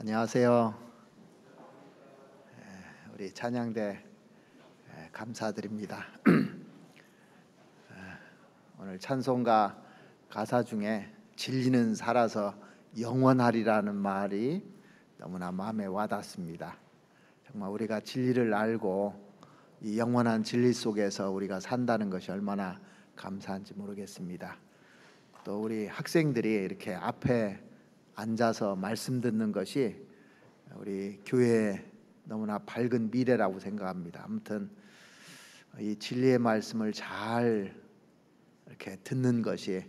안녕하세요. 우리 찬양대 감사드립니다. 오늘 찬송가 가사 중에 진리는 살아서 영원하리라는 말이 너무나 마음에 와닿습니다. 정말 우리가 진리를 알고 이 영원한 진리 속에서 우리가 산다는 것이 얼마나 감사한지 모르겠습니다. 또 우리 학생들이 이렇게 앞에 앉아서 말씀 듣는 것이 우리 교회의 너무나 밝은 미래라고 생각합니다. 아무튼 이 진리의 말씀을 잘 이렇게 듣는 것이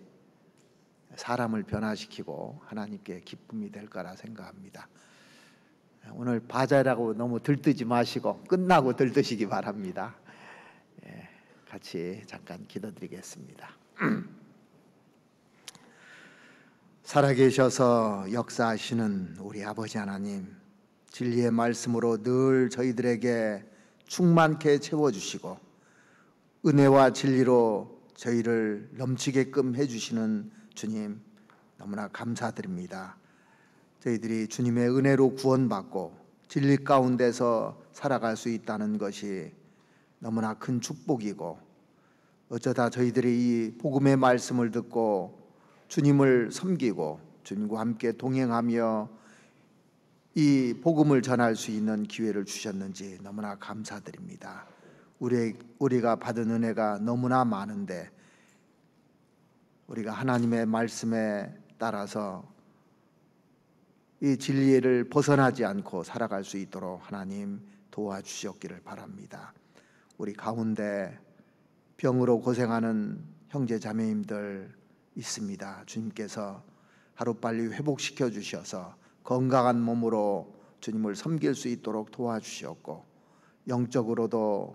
사람을 변화시키고 하나님께 기쁨이 될 거라 생각합니다. 오늘 바자라고 너무 들뜨지 마시고 끝나고 들뜨시기 바랍니다. 같이 잠깐 기도드리겠습니다. 살아계셔서 역사하시는 우리 아버지 하나님, 진리의 말씀으로 늘 저희들에게 충만케 채워주시고 은혜와 진리로 저희를 넘치게끔 해주시는 주님, 너무나 감사드립니다. 저희들이 주님의 은혜로 구원받고 진리 가운데서 살아갈 수 있다는 것이 너무나 큰 축복이고, 어쩌다 저희들이 이 복음의 말씀을 듣고 주님을 섬기고 주님과 함께 동행하며 이 복음을 전할 수 있는 기회를 주셨는지 너무나 감사드립니다. 우리가 받은 은혜가 너무나 많은데 우리가 하나님의 말씀에 따라서 이 진리를 벗어나지 않고 살아갈 수 있도록 하나님 도와주시옵기를 바랍니다. 우리 가운데 병으로 고생하는 형제 자매님들 있습니다. 주님께서 하루빨리 회복시켜 주셔서 건강한 몸으로 주님을 섬길 수 있도록 도와주시옵고, 영적으로도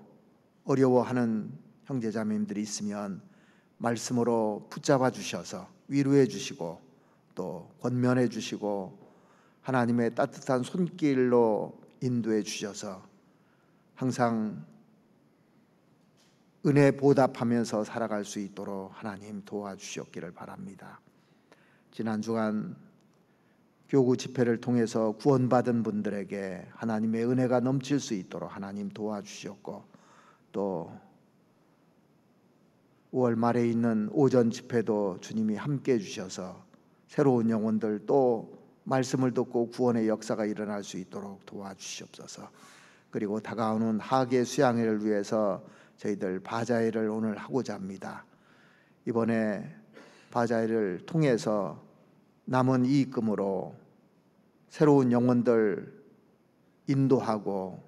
어려워하는 형제 자매님들이 있으면 말씀으로 붙잡아 주셔서 위로해 주시고 또 권면해 주시고 하나님의 따뜻한 손길로 인도해 주셔서 항상 은혜 보답하면서 살아갈 수 있도록 하나님 도와주시옵기를 바랍니다. 지난 주간 교구 집회를 통해서 구원받은 분들에게 하나님의 은혜가 넘칠 수 있도록 하나님 도와주시옵고, 또 5월 말에 있는 오전 집회도 주님이 함께 해주셔서 새로운 영혼들 또 말씀을 듣고 구원의 역사가 일어날 수 있도록 도와주시옵소서. 그리고 다가오는 하계 수양회를 위해서 저희들 바자회를 오늘 하고자 합니다. 이번에 바자회를 통해서 남은 이익금으로 새로운 영혼들 인도하고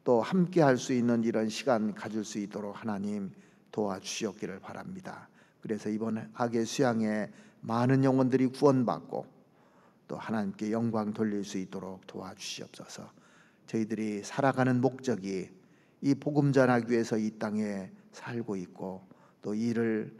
또 함께 할 수 있는 이런 시간 가질 수 있도록 하나님 도와주시옵기를 바랍니다. 그래서 이번 하계 수양에 많은 영혼들이 구원받고 또 하나님께 영광 돌릴 수 있도록 도와주시옵소서. 저희들이 살아가는 목적이 이 복음 전하기 위해서 이 땅에 살고 있고 또 이를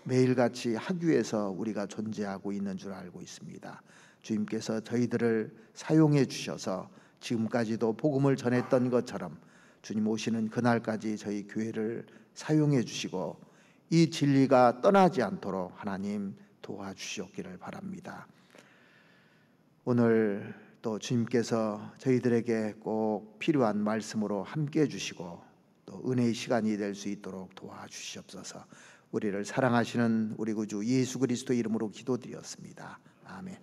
매일같이 하기 위해서 우리가 존재하고 있는 줄 알고 있습니다. 주님께서 저희들을 사용해 주셔서 지금까지도 복음을 전했던 것처럼 주님 오시는 그날까지 저희 교회를 사용해 주시고 이 진리가 떠나지 않도록 하나님 도와주시옵기를 바랍니다. 오늘 또 주님께서 저희들에게 꼭 필요한 말씀으로 함께 해주시고 또 은혜의 시간이 될 수 있도록 도와주시옵소서. 우리를 사랑하시는 우리 구주 예수 그리스도 이름으로 기도드렸습니다. 아멘.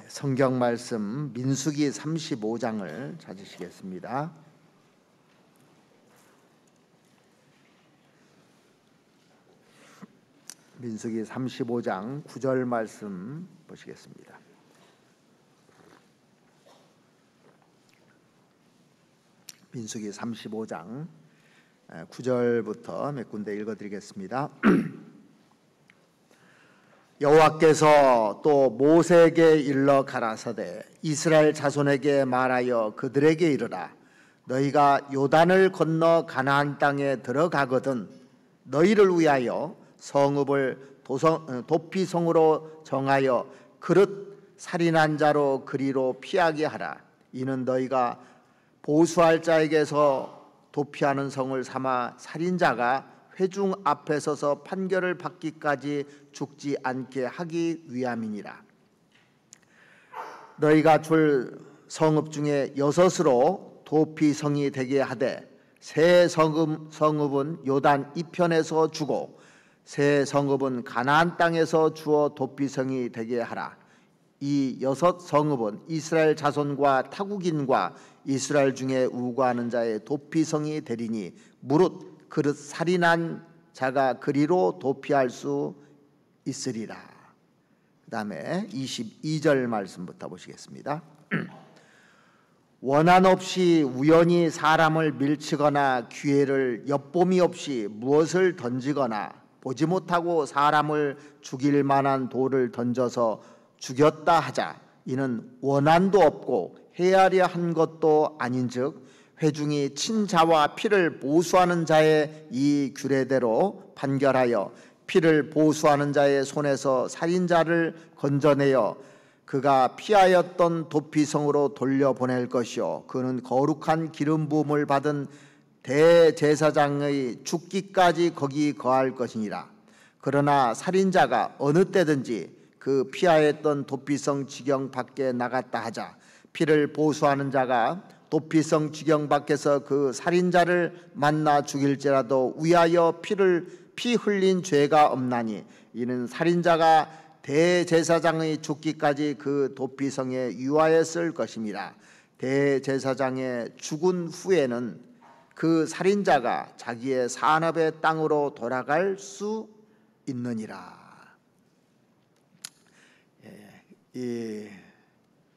성경 말씀 민수기 35장을 찾으시겠습니다. 민수기 35장 9절 말씀 보시겠습니다. 민수기 35장 9절부터 몇 군데 읽어드리겠습니다. 여호와께서 또 모세에게 일러 가라사대 이스라엘 자손에게 말하여 그들에게 이르라. 너희가 요단을 건너 가나안 땅에 들어가거든 너희를 위하여 성읍을 도피성으로 정하여 그릇 살인한 자로 그리로 피하게 하라. 이는 너희가 보수할 자에게서 도피하는 성을 삼아 살인자가 회중 앞에 서서 판결을 받기까지 죽지 않게 하기 위함이니라. 너희가 줄 성읍 중에 6으로 도피성이 되게 하되 새 성읍은 요단 이편에서 주고 새 성읍은 가나안 땅에서 주어 도피성이 되게 하라. 이 6 성읍은 이스라엘 자손과 타국인과 이스라엘 중에 우고하는 자의 도피성이 되리니 무릇 그릇 살인한 자가 그리로 도피할 수 있으리라. 그 다음에 22절 말씀부터 보시겠습니다. 원한 없이 우연히 사람을 밀치거나 기회를 엿봄이 없이 무엇을 던지거나 보지 못하고 사람을 죽일 만한 돌을 던져서 죽였다 하자. 이는 원한도 없고 헤아려 한 것도 아닌즉 회중이 친자와 피를 보수하는 자의 이 규례대로 판결하여 피를 보수하는 자의 손에서 살인자를 건져내어 그가 피하였던 도피성으로 돌려보낼 것이요 그는 거룩한 기름 부음을 받은 대제사장의 죽기까지 거기 거할 것이니라. 그러나 살인자가 어느 때든지 그 피하였던 도피성 지경 밖에 나갔다 하자 피를 보수하는 자가 도피성 지경 밖에서 그 살인자를 만나 죽일지라도 위하여 피 흘린 죄가 없나니 이는 살인자가 대제사장의 죽기까지 그 도피성에 유하였을 것임이라. 대제사장의 죽은 후에는 그 살인자가 자기의 산업의 땅으로 돌아갈 수 있느니라. 이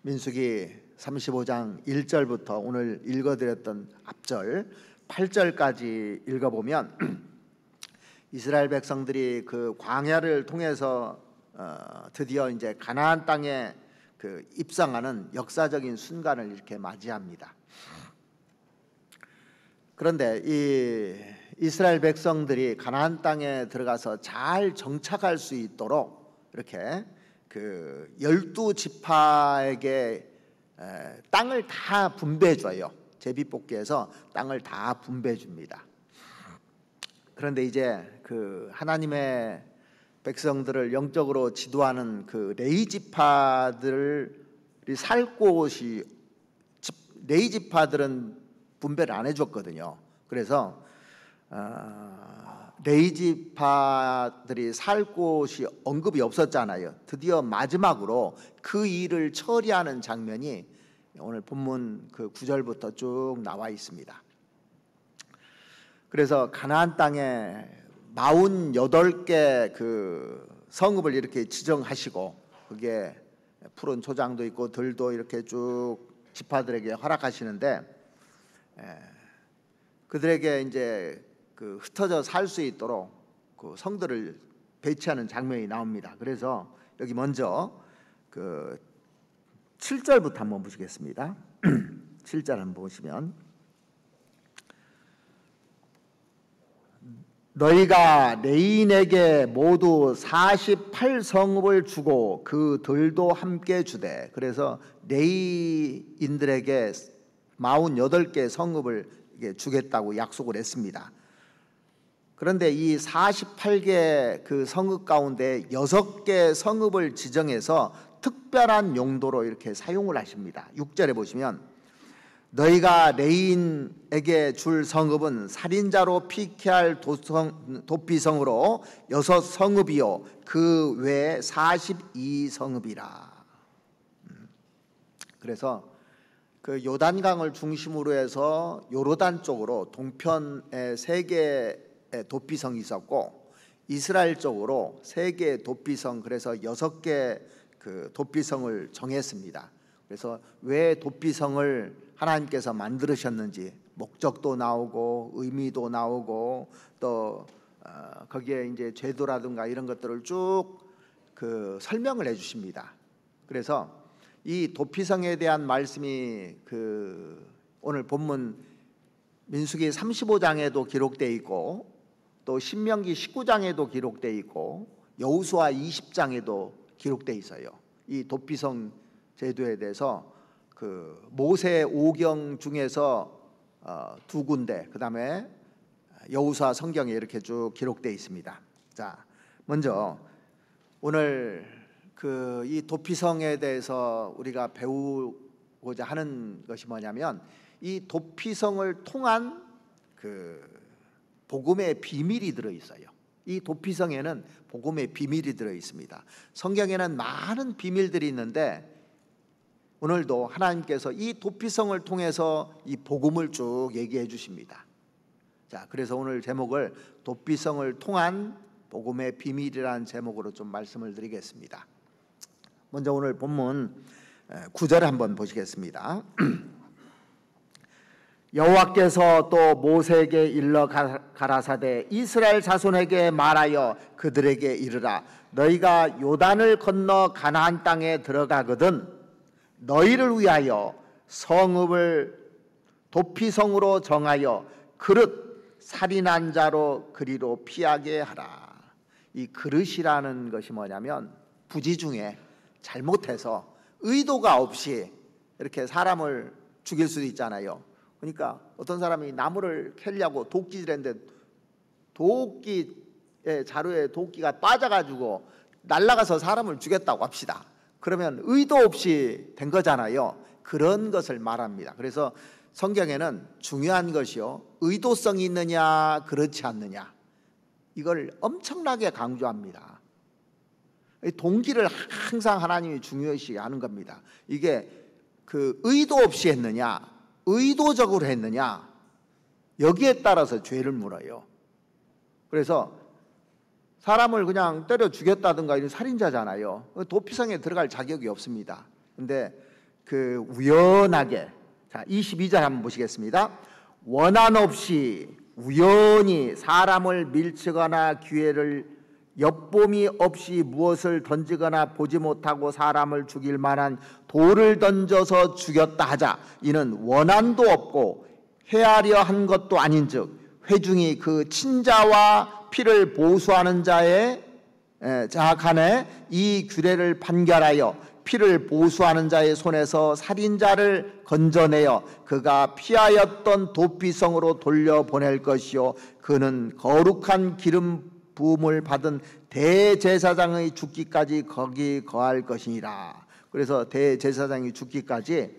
민수기 35장 1절부터 오늘 읽어드렸던 앞절 8절까지 읽어보면 이스라엘 백성들이 그 광야를 통해서 드디어 이제 가나안 땅에 그 입성하는 역사적인 순간을 이렇게 맞이합니다. 그런데 이 이스라엘 백성들이 가나안 땅에 들어가서 잘 정착할 수 있도록 이렇게 그 12지파에게 땅을 다 분배해 줘요. 제비뽑기에서 땅을 다 분배해 줍니다. 그런데 이제 그 하나님의 백성들을 영적으로 지도하는 그 레위 지파들이 살 곳이 레위 지파들은 분배를 안 해줬거든요. 그래서 레위 지파들이 살 곳이 언급이 없었잖아요. 드디어 마지막으로 그 일을 처리하는 장면이 오늘 본문 그 9절부터 쭉 나와 있습니다. 그래서 가나안 땅에 48개 그 성읍을 이렇게 지정하시고 그게 푸른 초장도 있고 들도 이렇게 쭉 지파들에게 허락하시는데 그들에게 이제 그 흩어져 살 수 있도록 그 성들을 배치하는 장면이 나옵니다. 그래서 여기 먼저 그 7절부터 한번 보시겠습니다. 7절 한번 보시면 너희가 레인에게 모두 48성읍을 주고 그 들도 함께 주되 그래서 레인들에게 48개 성읍을 주겠다고 약속을 했습니다. 그런데 이 48개 그 성읍 가운데 6개 성읍을 지정해서 특별한 용도로 이렇게 사용을 하십니다. 6절에 보시면 너희가 레인에게 줄 성읍은 살인자로 피케할 도피성으로 6성읍이요 그 외에 42성읍이라. 그래서 그 요단강을 중심으로 해서 요르단 쪽으로 동편에 3개의 도피성이 있었고 이스라엘 쪽으로 3개의 도피성 그래서 6개 그 도피성을 정했습니다. 그래서 왜 도피성을 하나님께서 만드셨는지 목적도 나오고 의미도 나오고 또 거기에 이제 제도라든가 이런 것들을 쭉 그 설명을 해주십니다. 그래서 이 도피성에 대한 말씀이 그 오늘 본문 민수기 35장에도 기록되어 있고 또 신명기 19장에도 기록되어 있고 여호수아 20장에도 기록되어 있어요. 이 도피성 제도에 대해서 그 모세 5경 중에서 2군데 그다음에 여호수아 성경에 이렇게 쭉 기록되어 있습니다. 자, 먼저 오늘 이 도피성에 대해서 우리가 배우고자 하는 것이 뭐냐면, 이 도피성을 통한 복음의 비밀이 들어 있어요. 이 도피성에는 복음의 비밀이 들어 있습니다. 성경에는 많은 비밀들이 있는데 오늘도 하나님께서 이 도피성을 통해서 이 복음을 쭉 얘기해 주십니다. 자, 그래서 오늘 제목을 도피성을 통한 복음의 비밀이라는 제목으로 좀 말씀을 드리겠습니다. 먼저 오늘 본문 9절 한번 보시겠습니다. 여호와께서 또 모세에게 일러 가라사대 이스라엘 자손에게 말하여 그들에게 이르라. 너희가 요단을 건너 가나안 땅에 들어가거든 너희를 위하여 성읍을 도피성으로 정하여 그릇 살인한 자로 그리로 피하게 하라. 이 그릇이라는 것이 뭐냐면 부지 중에 잘못해서 의도가 없이 이렇게 사람을 죽일 수도 있잖아요. 그러니까 어떤 사람이 나무를 캐려고 도끼질했는데 도끼의 자루에 도끼가 빠져가지고 날아가서 사람을 죽였다고 합시다. 그러면 의도 없이 된 거잖아요. 그런 것을 말합니다. 그래서 성경에는 중요한 것이요, 의도성이 있느냐 그렇지 않느냐, 이걸 엄청나게 강조합니다. 동기를 항상 하나님이 중요시 하는 겁니다. 이게 의도 없이 했느냐 의도적으로 했느냐, 여기에 따라서 죄를 물어요. 그래서 사람을 그냥 때려 죽였다든가 이런 살인자잖아요. 도피성에 들어갈 자격이 없습니다. 근데 우연하게, 자 22절 한번 보시겠습니다. 원한 없이 우연히 사람을 밀치거나 기회를 엿봄이 없이 무엇을 던지거나 보지 못하고 사람을 죽일 만한 돌을 던져서 죽였다 하자. 이는 원한도 없고 해하려 한 것도 아닌즉 회중이 그 친자와 피를 보수하는 자의 자악하네 이 규례를 판결하여 피를 보수하는 자의 손에서 살인자를 건져내어 그가 피하였던 도피성으로 돌려보낼 것이요 그는 거룩한 기름 부음을 받은 대제사장의 죽기까지 거기 거할 것이니라. 그래서 대제사장이 죽기까지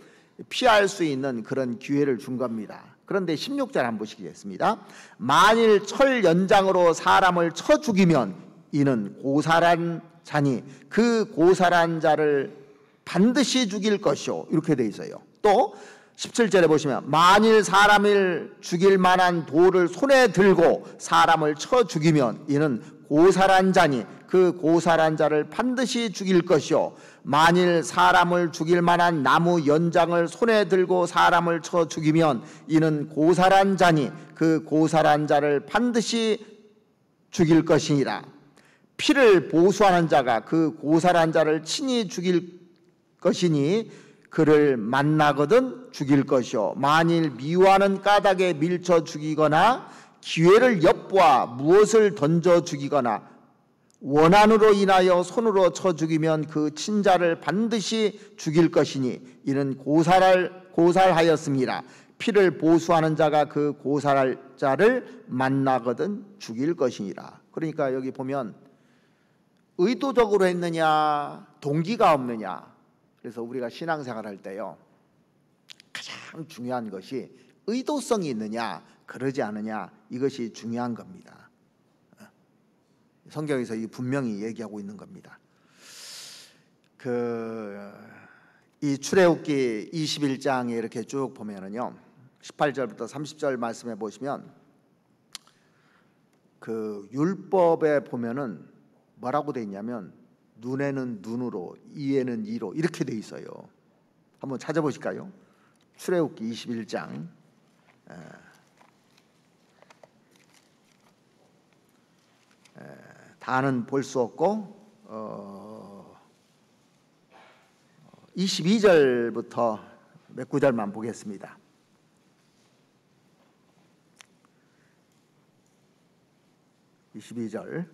피할 수 있는 그런 기회를 준 겁니다. 그런데 16절 한번 보시겠습니다. 만일 철 연장으로 사람을 쳐 죽이면 이는 고살한 자니 그 고살한 자를 반드시 죽일 것이요, 이렇게 돼 있어요. 또 17절에 보시면 만일 사람을 죽일 만한 돌을 손에 들고 사람을 쳐 죽이면 이는 고살한 자니 그 고살한 자를 반드시 죽일 것이요 만일 사람을 죽일 만한 나무 연장을 손에 들고 사람을 쳐 죽이면 이는 고살한 자니 그 고살한 자를 반드시 죽일 것이니라. 피를 보수하는 자가 그 고살한 자를 친히 죽일 것이니 그를 만나거든 죽일 것이요 만일 미워하는 까닭에 밀쳐 죽이거나 기회를 엿보아 무엇을 던져 죽이거나 원한으로 인하여 손으로 쳐 죽이면 그 친자를 반드시 죽일 것이니 이는 고살하였습니다. 피를 보수하는 자가 그 고살할 자를 만나거든 죽일 것이니라. 그러니까 여기 보면 의도적으로 했느냐 동기가 없느냐. 그래서 우리가 신앙생활 할 때요 가장 중요한 것이 의도성이 있느냐 그러지 않느냐, 이것이 중요한 겁니다. 성경에서 분명히 얘기하고 있는 겁니다. 이 출애굽기 21장에 이렇게 쭉 보면은요 18절부터 30절 말씀해 보시면 율법에 보면은 뭐라고 돼 있냐면 눈에는 눈으로 이에는 이로 이렇게 돼 있어요. 한번 찾아보실까요? 출애굽기 21장 다는 볼 수 없고 22절부터 몇 구절만 보겠습니다. 22절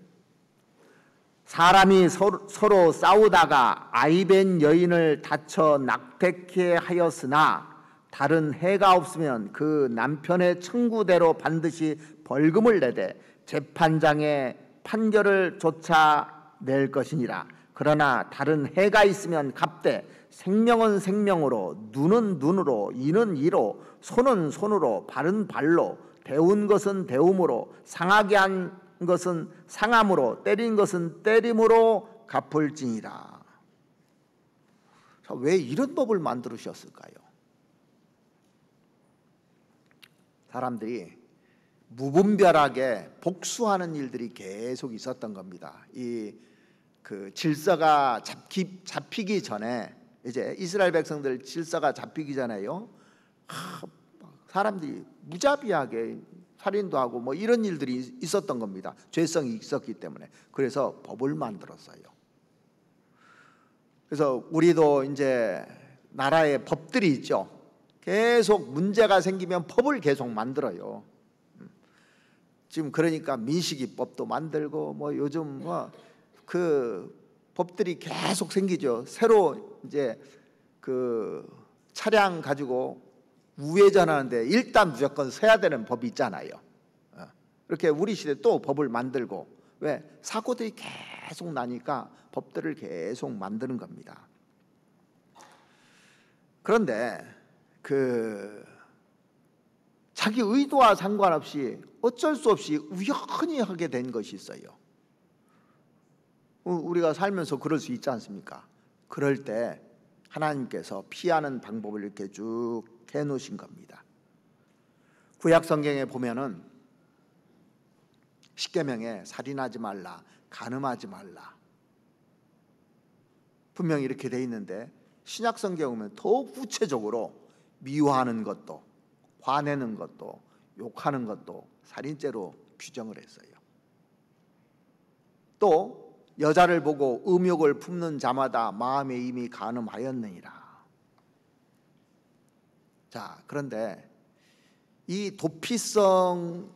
사람이 서로 싸우다가 아이벤 여인을 다쳐 낙태케 하였으나 다른 해가 없으면 그 남편의 청구대로 반드시 벌금을 내되 재판장의 판결을 쫓아낼 것이니라. 그러나 다른 해가 있으면 갑되 생명은 생명으로, 눈은 눈으로, 이는 이로, 손은 손으로, 발은 발로, 배운 것은 배움으로, 상하게 한 것은 상함으로, 때린 것은 때림으로 갚을지니라. 자, 왜 이런 법을 만들으셨을까요? 사람들이 무분별하게 복수하는 일들이 계속 있었던 겁니다. 그 질서가 잡히기 전에, 이제 이스라엘 백성들 질서가 잡히기 전에요, 사람들이 무자비하게 살인도 하고 뭐 이런 일들이 있었던 겁니다. 죄성이 있었기 때문에. 그래서 법을 만들었어요. 그래서 우리도 이제 나라에 법들이 있죠. 계속 문제가 생기면 법을 계속 만들어요. 지금 그러니까 민식이법도 만들고 뭐 요즘 뭐 그 법들이 계속 생기죠. 새로 이제 그 차량 가지고 우회전하는데 일단 무조건 서야 되는 법이 있잖아요. 이렇게 우리 시대 또 법을 만들고, 왜? 사고들이 계속 나니까 법들을 계속 만드는 겁니다. 그런데 자기 의도와 상관없이 어쩔 수 없이 우연히 하게 된 것이 있어요. 우리가 살면서 그럴 수 있지 않습니까? 그럴 때 하나님께서 피하는 방법을 이렇게 쭉 해놓으신 겁니다. 구약 성경에 보면은 십계명에 살인하지 말라, 간음하지 말라, 분명히 이렇게 돼 있는데, 신약 성경에 보면 더욱 구체적으로 미워하는 것도, 화내는 것도, 욕하는 것도 살인죄로 규정을 했어요. 또 여자를 보고 음욕을 품는 자마다 마음에 이미 간음하였느니라. 자, 그런데 이 도피성은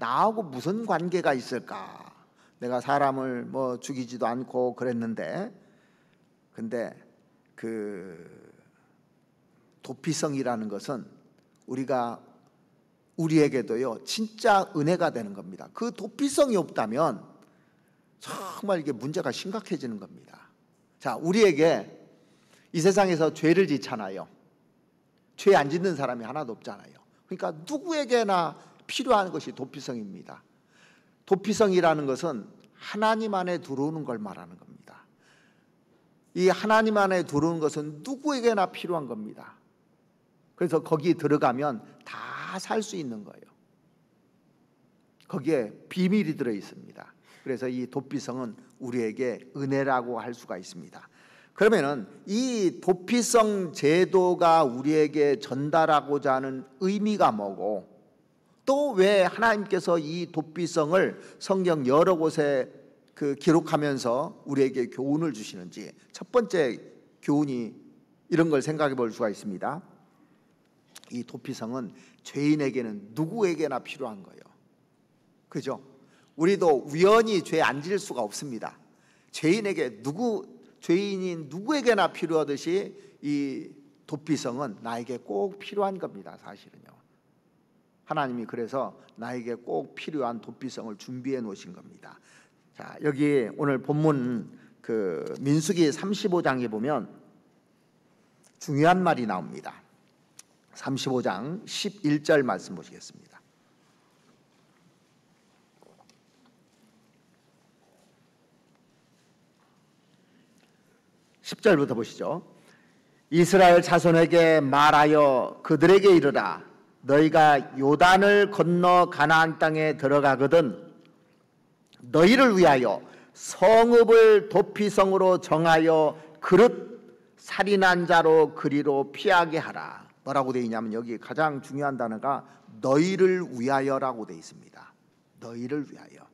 나하고 무슨 관계가 있을까? 내가 사람을 뭐 죽이지도 않고 그랬는데, 근데 그 도피성이라는 것은 우리에게도요 진짜 은혜가 되는 겁니다. 그 도피성이 없다면 정말 이게 문제가 심각해지는 겁니다. 자, 우리에게 이 세상에서 죄를 짓잖아요. 죄 안 짓는 사람이 하나도 없잖아요. 그러니까 누구에게나 필요한 것이 도피성입니다. 도피성이라는 것은 하나님 안에 들어오는 걸 말하는 겁니다. 이 하나님 안에 들어오는 것은 누구에게나 필요한 겁니다. 그래서 거기 들어가면 다 살 수 있는 거예요. 거기에 비밀이 들어 있습니다. 그래서 이 도피성은 우리에게 은혜라고 할 수가 있습니다. 그러면은 이 도피성 제도가 우리에게 전달하고자 하는 의미가 뭐고, 또 왜 하나님께서 이 도피성을 성경 여러 곳에 기록하면서 우리에게 교훈을 주시는지, 첫 번째 교훈이 이런 걸 생각해 볼 수가 있습니다. 이 도피성은 죄인에게는 누구에게나 필요한 거예요. 그죠? 우리도 우연히 죄 안 지을 수가 없습니다. 죄인인 누구에게나 필요하듯이 이 도피성은 나에게 꼭 필요한 겁니다. 사실은요. 하나님이 그래서 나에게 꼭 필요한 도피성을 준비해 놓으신 겁니다. 자, 여기 오늘 본문 민수기 35장에 보면 중요한 말이 나옵니다. 35장 11절 말씀 보시겠습니다. (10절부터) 보시죠. 이스라엘 자손에게 말하여 그들에게 이르라. 너희가 요단을 건너 가나안 땅에 들어가거든 너희를 위하여 성읍을 도피성으로 정하여 그릇 살인한 자로 그리로 피하게 하라. 뭐라고 되어 있냐면, 여기 가장 중요한 단어가 너희를 위하여라고 되어 있습니다. 너희를 위하여.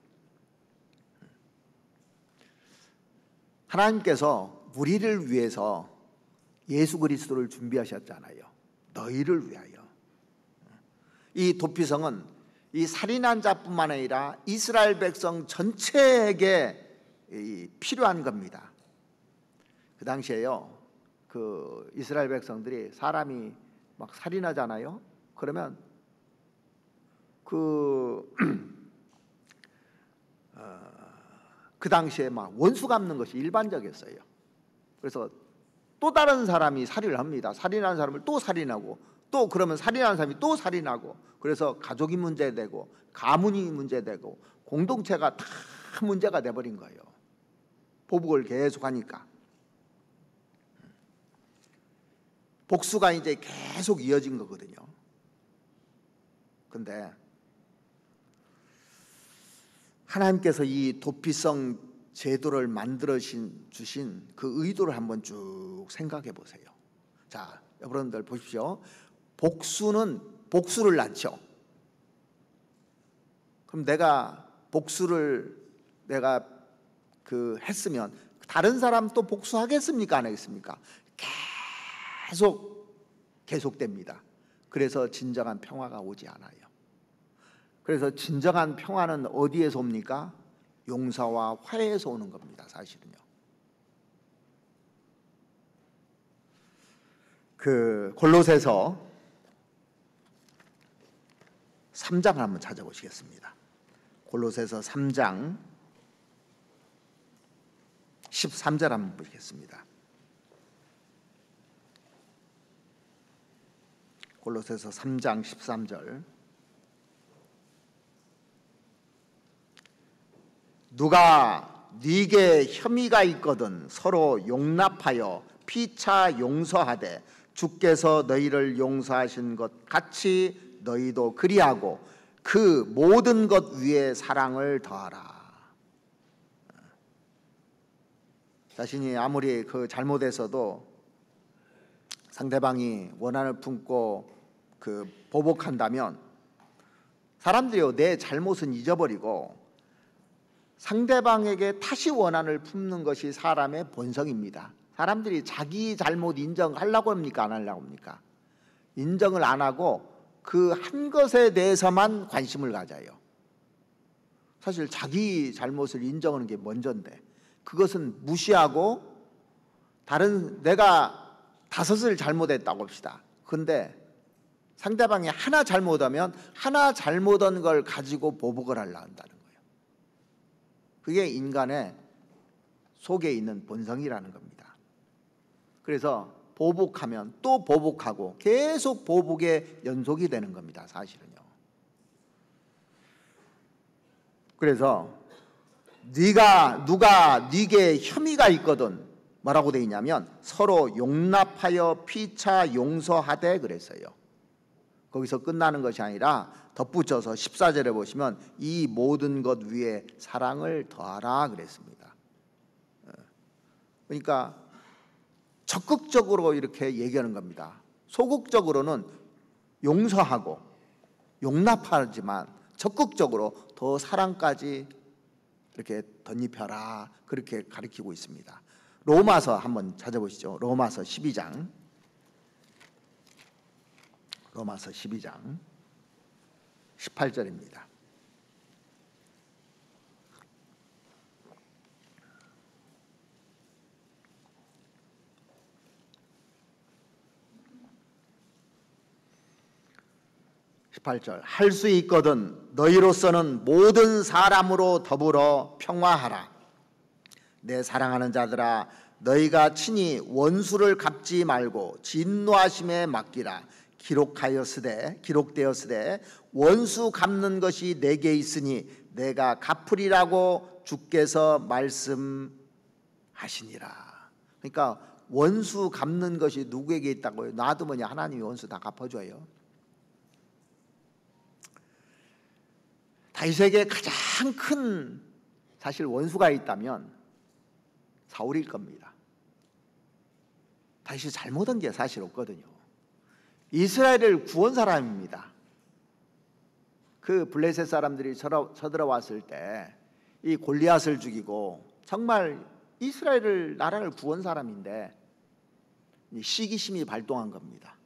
하나님께서 우리를 위해서 예수 그리스도를 준비하셨잖아요. 너희를 위하여. 이 도피성은 이 살인한 자뿐만 아니라 이스라엘 백성 전체에게 필요한 겁니다. 그 당시에요, 이스라엘 백성들이 사람이 막 살인하잖아요. 그러면 그 그 당시에 막 원수 갚는 것이 일반적이었어요. 그래서 또 다른 사람이 살인을 합니다. 살인한 사람을 또 살인하고, 또 그러면 살인한 사람이 또 살인하고, 그래서 가족이 문제되고 가문이 문제되고 공동체가 다 문제가 돼버린 거예요. 보복을 계속하니까. 복수가 이제 계속 이어진 거거든요. 근데 하나님께서 이 도피성 제도를 만들어 주신 그 의도를 한번 쭉 생각해 보세요. 자, 여러분들 보십시오. 복수는 복수를 낳죠. 그럼 내가 복수를 했으면 다른 사람 또 복수하겠습니까? 안 하겠습니까? 계속됩니다. 그래서 진정한 평화가 오지 않아요. 그래서 진정한 평화는 어디에서 옵니까? 용서와 화해에서 오는 겁니다. 사실은요. 그 골로새서 3장을 한번 찾아보시겠습니다. 골로새서 3장 13절 한번 보시겠습니다. 골로새서 3장 13절. 누가 네게 혐의가 있거든 서로 용납하여 피차 용서하되 주께서 너희를 용서하신 것 같이 너희도 그리하고 그 모든 것 위에 사랑을 더하라. 자신이 아무리 그 잘못해서도 상대방이 원한을 품고 그 보복한다면 사람들이요, 내 잘못은 잊어버리고 상대방에게 다시 원한을 품는 것이 사람의 본성입니다. 사람들이 자기 잘못 인정하려고 합니까? 안 하려고 합니까? 인정을 안 하고 그 한 것에 대해서만 관심을 가져요. 사실 자기 잘못을 인정하는 게 먼저인데 그것은 무시하고 내가 5을 잘못했다고 합시다. 근데 상대방이 하나 잘못하면 하나 잘못한 걸 가지고 보복을 하려 한다는 거예요. 그게 인간의 속에 있는 본성이라는 겁니다. 그래서 보복하면 또 보복하고 계속 보복의 연속이 되는 겁니다. 사실은요. 그래서 누가 네게 혐의가 있거든 뭐라고 되어 있냐면 서로 용납하여 피차 용서하되 그랬어요. 거기서 끝나는 것이 아니라 덧붙여서 14절에 보시면 이 모든 것 위에 사랑을 더하라 그랬습니다. 그러니까 적극적으로 이렇게 얘기하는 겁니다. 소극적으로는 용서하고 용납하지만 적극적으로 더 사랑까지 이렇게 덧입혀라 그렇게 가르치고 있습니다. 로마서 한번 찾아보시죠. 로마서 12장 18절입니다. 할 수 있거든 너희로서는 모든 사람으로 더불어 평화하라. 내 사랑하는 자들아 너희가 친히 원수를 갚지 말고 진노하심에 맡기라. 기록되었으되 원수 갚는 것이 내게 있으니 내가 갚으리라고 주께서 말씀하시니라. 그러니까 원수 갚는 것이 누구에게 있다고요? 나도 뭐냐, 하나님이 원수 다 갚아줘요. 다윗에게 가장 큰 사실 원수가 있다면 사울일 겁니다. 다윗이 잘못한 게 사실 없거든요. 이스라엘을 구원 사람입니다. 그 블레셋 사람들이 쳐들어왔을 때 이 골리앗을 죽이고 정말 이스라엘을 나라를 구원 사람인데 시기심이 발동한 겁니다.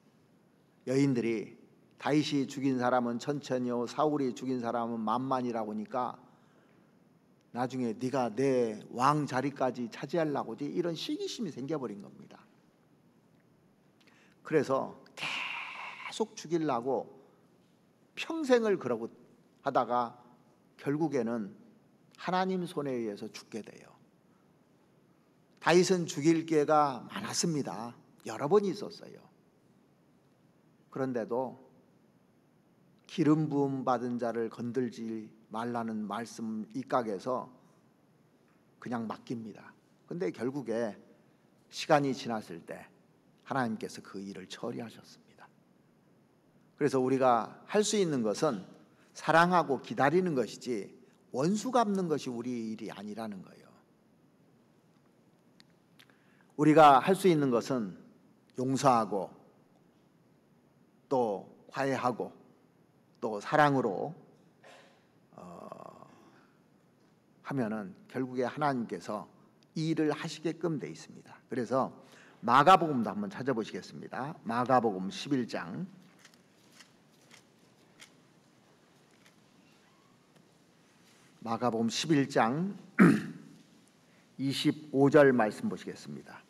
여인들이 다윗이 죽인 사람은 천천히요 사울이 죽인 사람은 만만이라고 하니까 나중에 네가 내 왕 자리까지 차지하려고 이런 시기심이 생겨버린 겁니다. 그래서 계속 죽이려고 평생을 그러고 하다가 결국에는 하나님 손에 의해서 죽게 돼요. 다윗은 죽일 기회가 많았습니다. 여러 번 있었어요. 그런데도 기름 부음 받은 자를 건들지 말라는 말씀 입각에서 그냥 맡깁니다. 근데 결국에 시간이 지났을 때 하나님께서 그 일을 처리하셨습니다. 그래서 우리가 할 수 있는 것은 사랑하고 기다리는 것이지 원수 갚는 것이 우리 일이 아니라는 거예요. 우리가 할 수 있는 것은 용서하고 또 화해하고 또 사랑으로 하면은 결국에 하나님께서 이 일을 하시게끔 돼 있습니다. 그래서 마가복음도 한번 찾아보시겠습니다. 마가복음 11장 마가복음 11장 25절 말씀 보시겠습니다.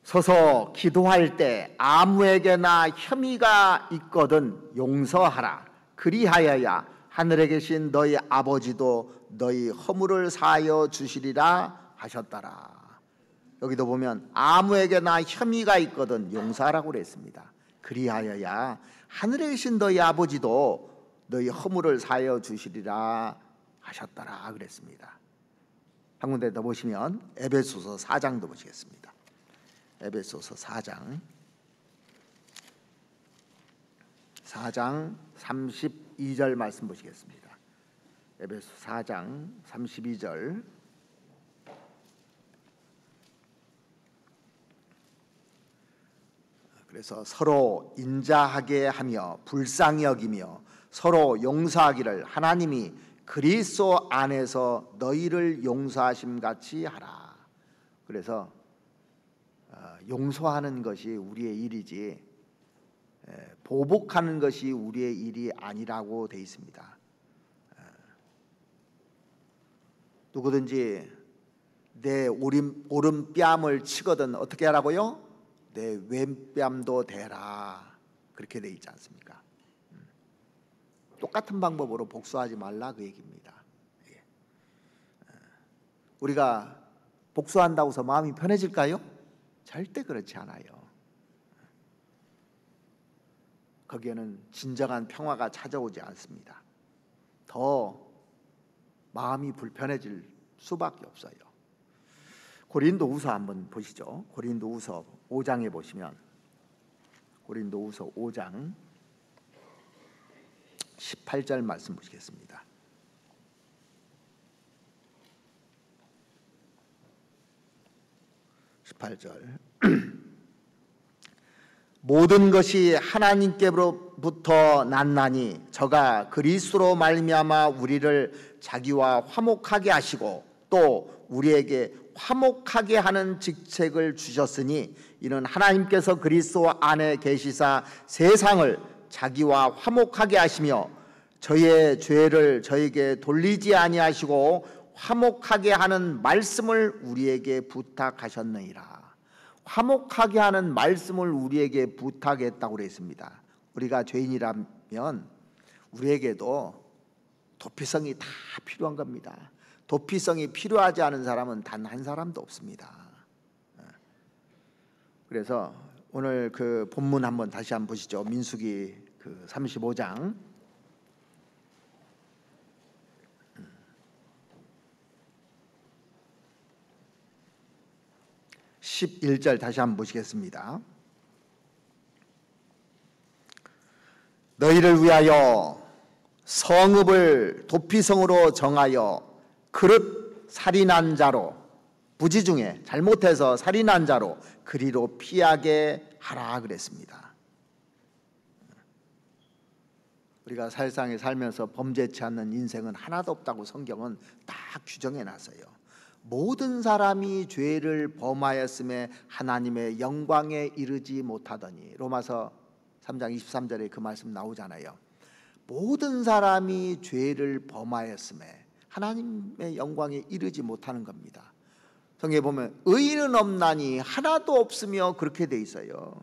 서서 기도할 때 아무에게나 혐의가 있거든 용서하라. 그리하여야 하늘에 계신 너희 아버지도 너희 허물을 사하여 주시리라 하셨더라. 여기도 보면 아무에게나 혐의가 있거든 용서하라고 그랬습니다. 그리하여야 하늘에 계신 너희 아버지도 너희 허물을 사하여 주시리라 하셨더라 그랬습니다. 한 군데 더 보시면 에베소서 4장도 보시겠습니다. 에베소서 4장 32절 말씀 보시겠습니다. 에베소 4장 32절 그래서 서로 인자하게 하며 불쌍히 여기며 서로 용서하기를 하나님이 그리스도 안에서 너희를 용서하심 같이 하라. 그래서 용서하는 것이 우리의 일이지 보복하는 것이 우리의 일이 아니라고 돼 있습니다. 누구든지 내 오른뺨을 치거든 어떻게 하라고요? 내 왼뺨도 대라. 그렇게 돼 있지 않습니까? 똑같은 방법으로 복수하지 말라 그 얘기입니다. 우리가 복수한다고 해서 마음이 편해질까요? 절대 그렇지 않아요. 거기에는 진정한 평화가 찾아오지 않습니다. 더 마음이 불편해질 수밖에 없어요. 고린도후서 한번 보시죠. 고린도후서 5장에 보시면 고린도후서 5장 18절 말씀 보시겠습니다. 18절 모든 것이 하나님께로부터 났나니 저가 그리스도로 말미암아 우리를 자기와 화목하게 하시고 또 우리에게 화목하게 하는 직책을 주셨으니 이는 하나님께서 그리스도 안에 계시사 세상을 자기와 화목하게 하시며 저희의 죄를 저에게 돌리지 아니하시고 화목하게 하는 말씀을 우리에게 부탁하셨느니라. 화목하게 하는 말씀을 우리에게 부탁했다고 그랬습니다. 우리가 죄인이라면 우리에게도 도피성이 다 필요한 겁니다. 도피성이 필요하지 않은 사람은 단 한 사람도 없습니다. 그래서 오늘 그 본문 한번 다시 한번 보시죠. 민수기 그 35장 11절 다시 한번 보시겠습니다. 너희를 위하여 성읍을 도피성으로 정하여 그릇 살인한 자로 부지 중에 잘못해서 살인한 자로 그리로 피하게 하라 그랬습니다. 우리가 세상에 살면서 범죄치 않는 인생은 하나도 없다고 성경은 딱 규정해 놨어요. 모든 사람이 죄를 범하였음에 하나님의 영광에 이르지 못하더니 로마서 3장 23절에 그 말씀 나오잖아요. 모든 사람이 죄를 범하였음에 하나님의 영광에 이르지 못하는 겁니다. 성경에 보면 의인은 없나니 하나도 없으며 그렇게 돼 있어요.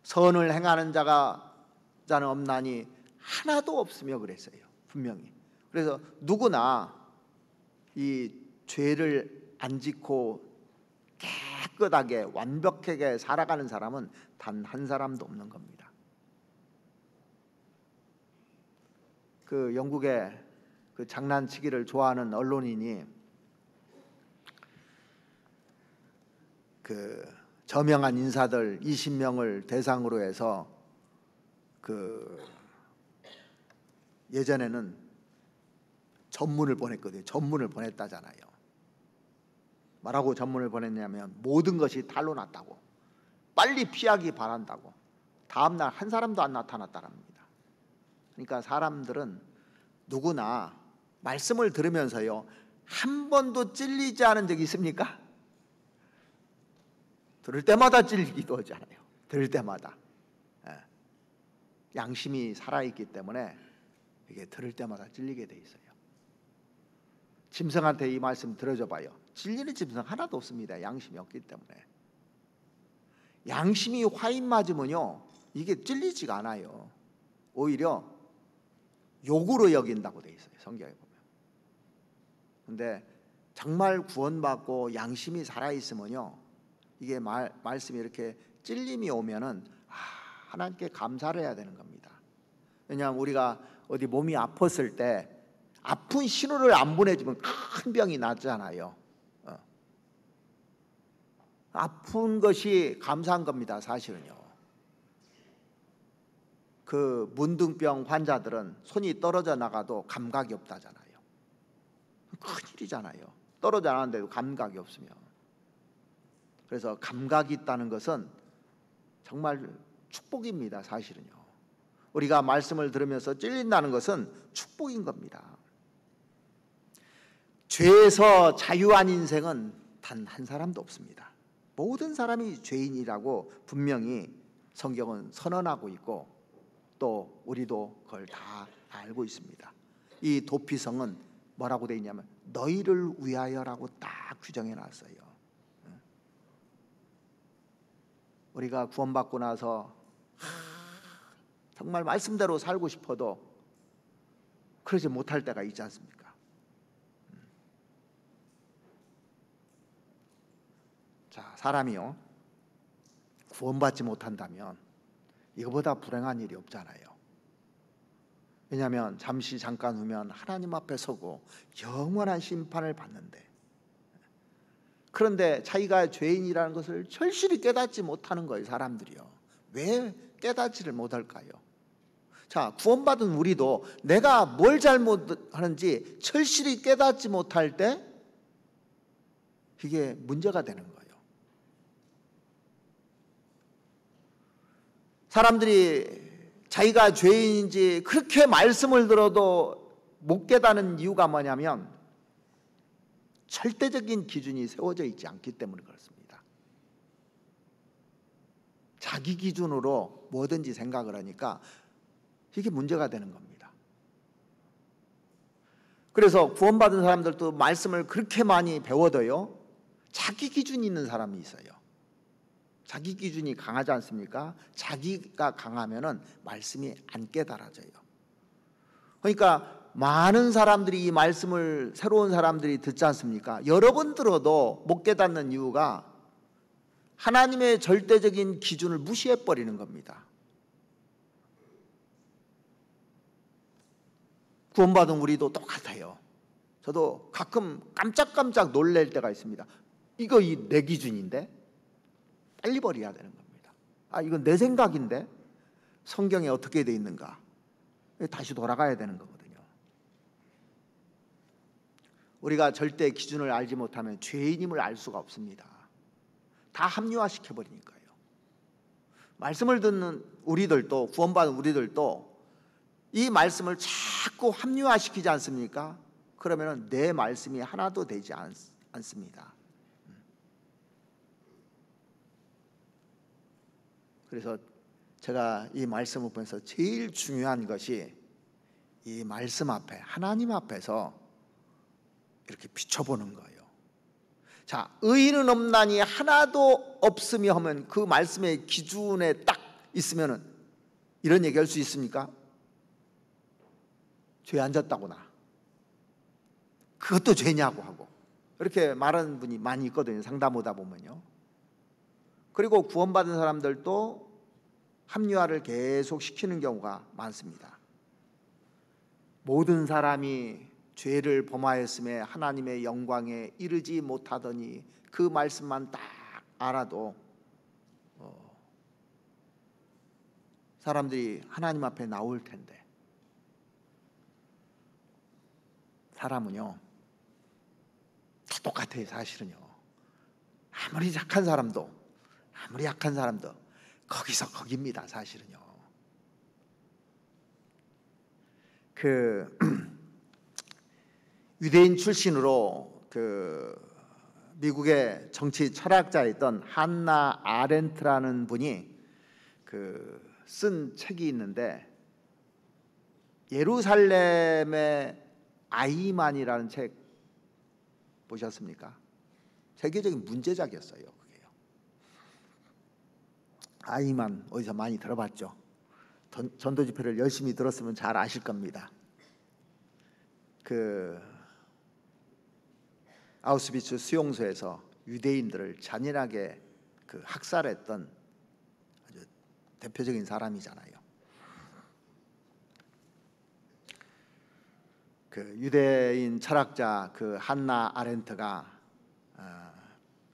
선을 행하는 자는 없나니 하나도 없으며 그랬어요. 분명히. 그래서 누구나 이 죄를 안 짓고 깨끗하게 완벽하게 살아가는 사람은 단 한 사람도 없는 겁니다. 그 영국의 그 장난치기를 좋아하는 언론인이 그 저명한 인사들 20명을 대상으로 해서 그 예전에는 전문을 보냈거든요. 전문을 보냈다잖아요. 뭐라고 전문을 보냈냐면 모든 것이 탈로 났다고, 빨리 피하기 바란다고, 다음날 한 사람도 안 나타났다랍니다. 그러니까 사람들은 누구나 말씀을 들으면서요, 한 번도 찔리지 않은 적이 있습니까? 들을 때마다 찔리기도 하잖아요. 들을 때마다. 양심이 살아있기 때문에 이게 들을 때마다 찔리게 돼 있어요. 짐승한테 이 말씀 들어줘 봐요. 찔리는 짐승 하나도 없습니다. 양심이 없기 때문에. 양심이 화인 맞으면요, 이게 찔리지가 않아요. 오히려 욕으로 여긴다고 돼 있어요. 성경에 보면. 근데 정말 구원받고 양심이 살아있으면요, 이게 말씀이 이렇게 찔림이 오면은 하나님께 감사를 해야 되는 겁니다. 왜냐하면 우리가 어디 몸이 아팠을 때 아픈 신호를 안 보내주면 큰 병이 낫잖아요. 아픈 것이 감사한 겁니다. 사실은요. 그 문둥병 환자들은 손이 떨어져 나가도 감각이 없다잖아요. 큰일이잖아요. 떨어져 나가는데도 감각이 없으면. 그래서 감각이 있다는 것은 정말 축복입니다. 사실은요. 우리가 말씀을 들으면서 찔린다는 것은 축복인 겁니다. 죄에서 자유한 인생은 단 한 사람도 없습니다. 모든 사람이 죄인이라고 분명히 성경은 선언하고 있고 또 우리도 그걸 다 알고 있습니다. 이 도피성은 뭐라고 되어 있냐면 너희를 위하여라고 딱 규정해 놨어요. 우리가 구원받고 나서 정말 말씀대로 살고 싶어도 그러지 못할 때가 있지 않습니까? 자, 사람이요, 구원받지 못한다면 이거보다 불행한 일이 없잖아요. 왜냐하면 잠깐 후면 하나님 앞에 서고 영원한 심판을 받는데, 그런데 자기가 죄인이라는 것을 절실히 깨닫지 못하는 거예요. 사람들이요. 왜 깨닫지를 못할까요? 자, 구원받은 우리도 내가 뭘 잘못하는지 절실히 깨닫지 못할 때 이게 문제가 되는 거예요. 사람들이 자기가 죄인인지 그렇게 말씀을 들어도 못 깨닫는 이유가 뭐냐면 절대적인 기준이 세워져 있지 않기 때문에 그렇습니다. 자기 기준으로 뭐든지 생각을 하니까 이게 문제가 되는 겁니다. 그래서 구원받은 사람들도 말씀을 그렇게 많이 배워도요, 자기 기준이 있는 사람이 있어요. 자기 기준이 강하지 않습니까? 자기가 강하면은 말씀이 안 깨달아져요. 그러니까 많은 사람들이 이 말씀을, 새로운 사람들이 듣지 않습니까? 여러 번 들어도 못 깨닫는 이유가 하나님의 절대적인 기준을 무시해 버리는 겁니다. 구원받은 우리도 똑같아요. 저도 가끔 깜짝깜짝 놀랄 때가 있습니다. 이거 내 기준인데? 빨리 버려야 되는 겁니다. 이건 내 생각인데 성경에 어떻게 돼 있는가? 다시 돌아가야 되는 거거든요. 우리가 절대 기준을 알지 못하면 죄인임을 알 수가 없습니다. 다 합리화시켜 버리니까요. 말씀을 듣는 우리들도, 구원받은 우리들도 이 말씀을 자꾸 합리화시키지 않습니까? 그러면 내 말씀이 하나도 되지 않습니다. 그래서 제가 이 말씀을 보면서 제일 중요한 것이 이 말씀 앞에, 하나님 앞에서 이렇게 비춰보는 거예요. 자, 의인은 없나니 하나도 없으며 하면 그 말씀의 기준에 딱 있으면은 이런 얘기할 수 있습니까? 죄 안 졌다구나. 그것도 죄냐고 하고 이렇게 말하는 분이 많이 있거든요. 상담 오다 보면요. 그리고 구원받은 사람들도 합리화를 계속 시키는 경우가 많습니다. 모든 사람이 죄를 범하였음에 하나님의 영광에 이르지 못하더니 그 말씀만 딱 알아도 사람들이 하나님 앞에 나올 텐데, 사람은요 다 똑같아요. 사실은요. 아무리 약한 사람도 거기서 거깁니다. 사실은요. 유대인 출신으로 미국의 정치 철학자였던 한나 아렌트라는 분이 쓴 책이 있는데, 예루살렘의 아이만이라는 책 보셨습니까? 세계적인 문제작이었어요. 그게요. 아이만 어디서 많이 들어봤죠? 전도 집회를 열심히 들었으면 잘 아실 겁니다. 아우슈비츠 수용소에서 유대인들을 잔인하게 학살했던 아주 대표적인 사람이잖아요. 유대인 철학자 한나 아렌트가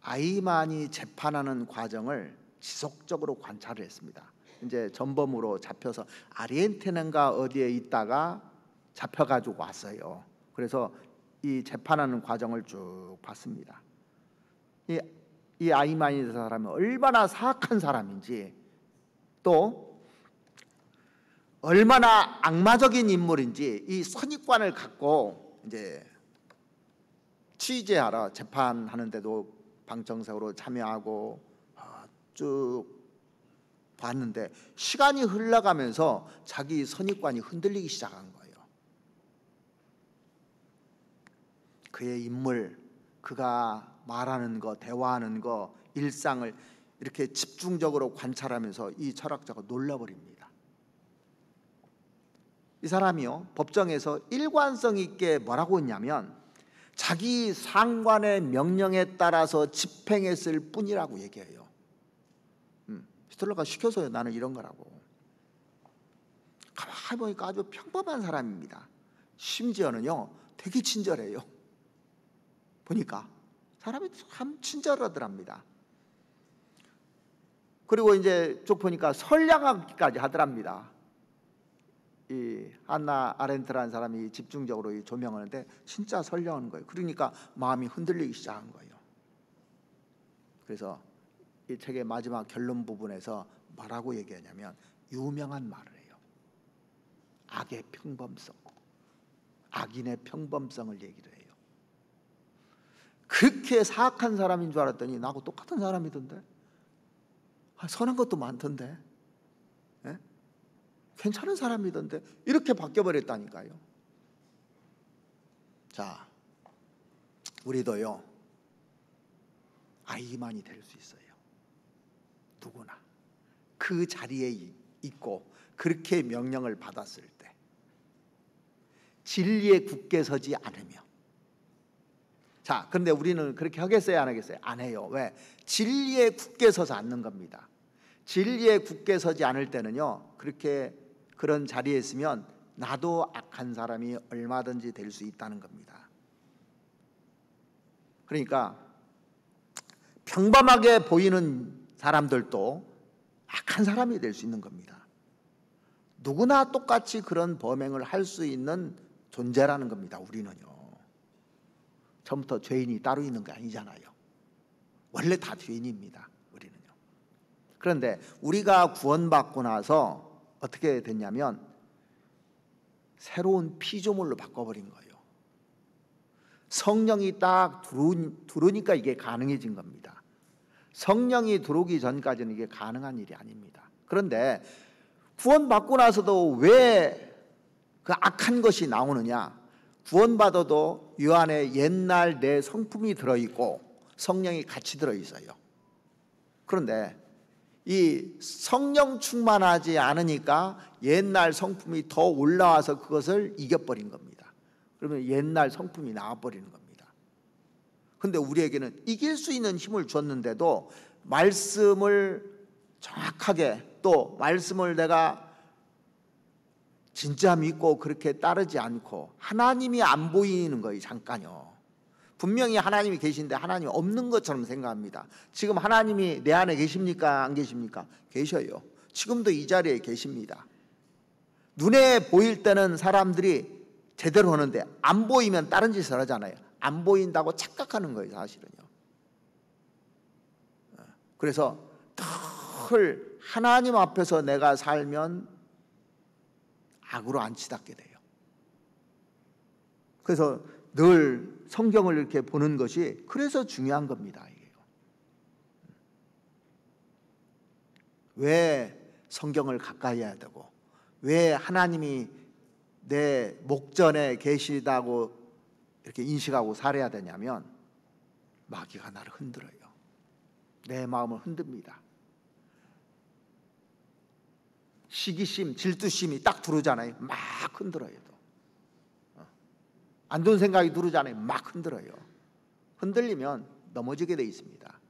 아이만이 재판하는 과정을 지속적으로 관찰을 했습니다. 이제 전범으로 잡혀서 아르헨티나인가 어디에 있다가 잡혀가지고 왔어요. 그래서 이 재판하는 과정을 쭉 봤습니다. 이 아이만이라는 사람은 얼마나 사악한 사람인지, 또 얼마나 악마적인 인물인지 이 선입관을 갖고 이제 취재하러 재판하는데도 방청석으로 참여하고 쭉 봤는데, 시간이 흘러가면서 자기 선입관이 흔들리기 시작한 거예요. 그의 인물, 그가 말하는 거, 대화하는 거, 일상을 이렇게 집중적으로 관찰하면서 이 철학자가 놀라버립니다. 이 사람이요, 법정에서 일관성 있게 뭐라고 했냐면, 자기 상관의 명령에 따라서 집행했을 뿐이라고 얘기해요. 히틀러가 시켜서요, 나는 이런 거라고. 가만히 보니까 아주 평범한 사람입니다. 심지어는요 되게 친절해요. 보니까 사람이 참 친절하더랍니다. 그리고 이제 쭉 보니까 선량하기까지 하더랍니다. 이 한나 아렌트라는 사람이 집중적으로 조명하는데 진짜 선량한 거예요. 그러니까 마음이 흔들리기 시작한 거예요. 그래서 이 책의 마지막 결론 부분에서 뭐라고 얘기하냐면 유명한 말을 해요. 악의 평범성, 악인의 평범성을 얘기를 해요. 그렇게 사악한 사람인 줄 알았더니 나하고 똑같은 사람이던데, 선한 것도 많던데, 괜찮은 사람이던데, 이렇게 바뀌어버렸다니까요. 자, 우리도요 아이만이 될 수 있어요. 누구나 그 자리에 있고 그렇게 명령을 받았을 때 진리에 굳게 서지 않으며. 자, 그런데 우리는 그렇게 하겠어요, 안 하겠어요? 안 해요. 왜? 진리에 굳게 서서 않는 겁니다. 진리에 굳게 서지 않을 때는요, 그런 자리에 있으면 나도 악한 사람이 얼마든지 될 수 있다는 겁니다. 그러니까 평범하게 보이는 사람들도 악한 사람이 될 수 있는 겁니다. 누구나 똑같이 그런 범행을 할 수 있는 존재라는 겁니다. 우리는요, 처음부터 죄인이 따로 있는 게 아니잖아요. 원래 다 죄인입니다, 우리는요. 그런데 우리가 구원받고 나서 어떻게 됐냐면 새로운 피조물로 바꿔버린 거예요. 성령이 딱 들어오니까 이게 가능해진 겁니다. 성령이 들어오기 전까지는 이게 가능한 일이 아닙니다. 그런데 구원받고 나서도 왜 그 악한 것이 나오느냐? 구원받아도 이 안에 옛날 내 성품이 들어있고 성령이 같이 들어있어요. 그런데 이 성령 충만하지 않으니까 옛날 성품이 더 올라와서 그것을 이겨버린 겁니다. 그러면 옛날 성품이 나와버리는 겁니다. 근데 우리에게는 이길 수 있는 힘을 줬는데도 말씀을 정확하게, 또 말씀을 내가 진짜 믿고 그렇게 따르지 않고 하나님이 안 보이는 거예요. 잠깐요. 분명히 하나님이 계신데 하나님이 없는 것처럼 생각합니다. 지금 하나님이 내 안에 계십니까? 안 계십니까? 계셔요. 지금도 이 자리에 계십니다. 눈에 보일 때는 사람들이 제대로 하는데 안 보이면 다른 짓을 하잖아요. 안 보인다고 착각하는 거예요, 사실은요. 그래서 늘 하나님 앞에서 내가 살면 악으로 안 치닫게 돼요. 그래서 늘 성경을 이렇게 보는 것이 그래서 중요한 겁니다. 이게요. 왜 성경을 가까이 해야 되고, 왜 하나님이 내 목전에 계시다고 이렇게 인식하고 살아야 되냐면, 마귀가 나를 흔들어요. 내 마음을 흔듭니다. 시기심, 질투심이 딱 들어오잖아요. 막 흔들어요. 안 좋은 생각이 들어오잖아요. 막 흔들어요. 흔들리면 넘어지게 돼 있습니다.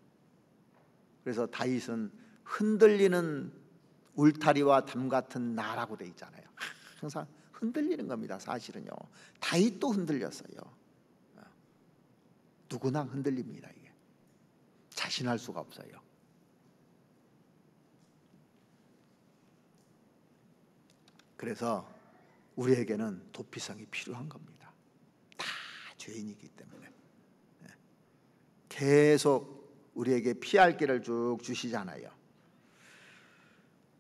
그래서 다윗은 흔들리는 울타리와 담 같은 나라고 돼 있잖아요. 항상 흔들리는 겁니다. 사실은요. 다윗도 흔들렸어요. 누구나 흔들립니다. 이게 자신할 수가 없어요. 그래서 우리에게는 도피성이 필요한 겁니다. 다 죄인이기 때문에. 계속 우리에게 피할 길을 쭉 주시잖아요.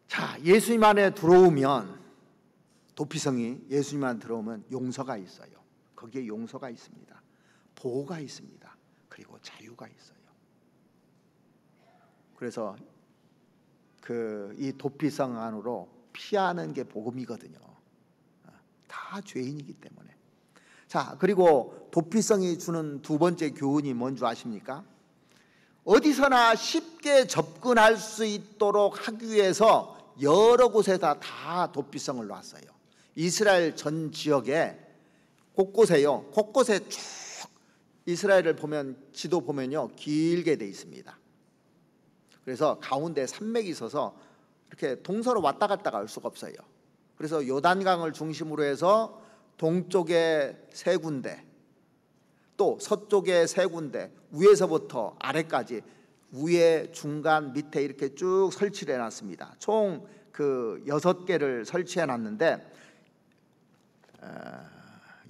자, 예수님 안에 들어오면, 도피성이 예수님 안에 들어오면 용서가 있어요. 거기에 용서가 있습니다. 보호가 있습니다. 그리고 자유가 있어요. 그래서 이 도피성 안으로 피하는 게 복음이거든요. 다 죄인이기 때문에. 자, 그리고 도피성이 주는 두 번째 교훈이 뭔지 아십니까? 어디서나 쉽게 접근할 수 있도록 하기 위해서 여러 곳에다 다 도피성을 놨어요. 이스라엘 전 지역에 곳곳에요. 곳곳에 쭉 이스라엘을 보면, 지도 보면요, 길게 돼 있습니다. 그래서 가운데 산맥이 있어서 이렇게 동서로 왔다 갔다 할 수가 없어요. 그래서 요단강을 중심으로 해서 동쪽에 세 군데, 또 서쪽에 세 군데, 위에서부터 아래까지, 위에, 중간, 밑에 이렇게 쭉 설치를 해놨습니다. 총 6개를 설치해놨는데,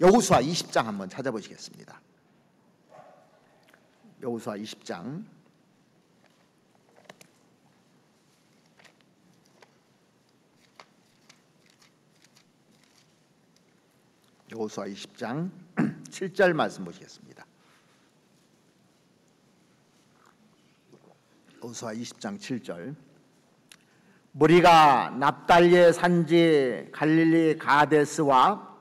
여호수아 20장 한번 찾아보시겠습니다. 여호수아 20장. 여호수아 20장 7절 말씀 보시겠습니다. 여호수아 20장 7절. 무리가 납달리의 산지 갈릴리 가데스와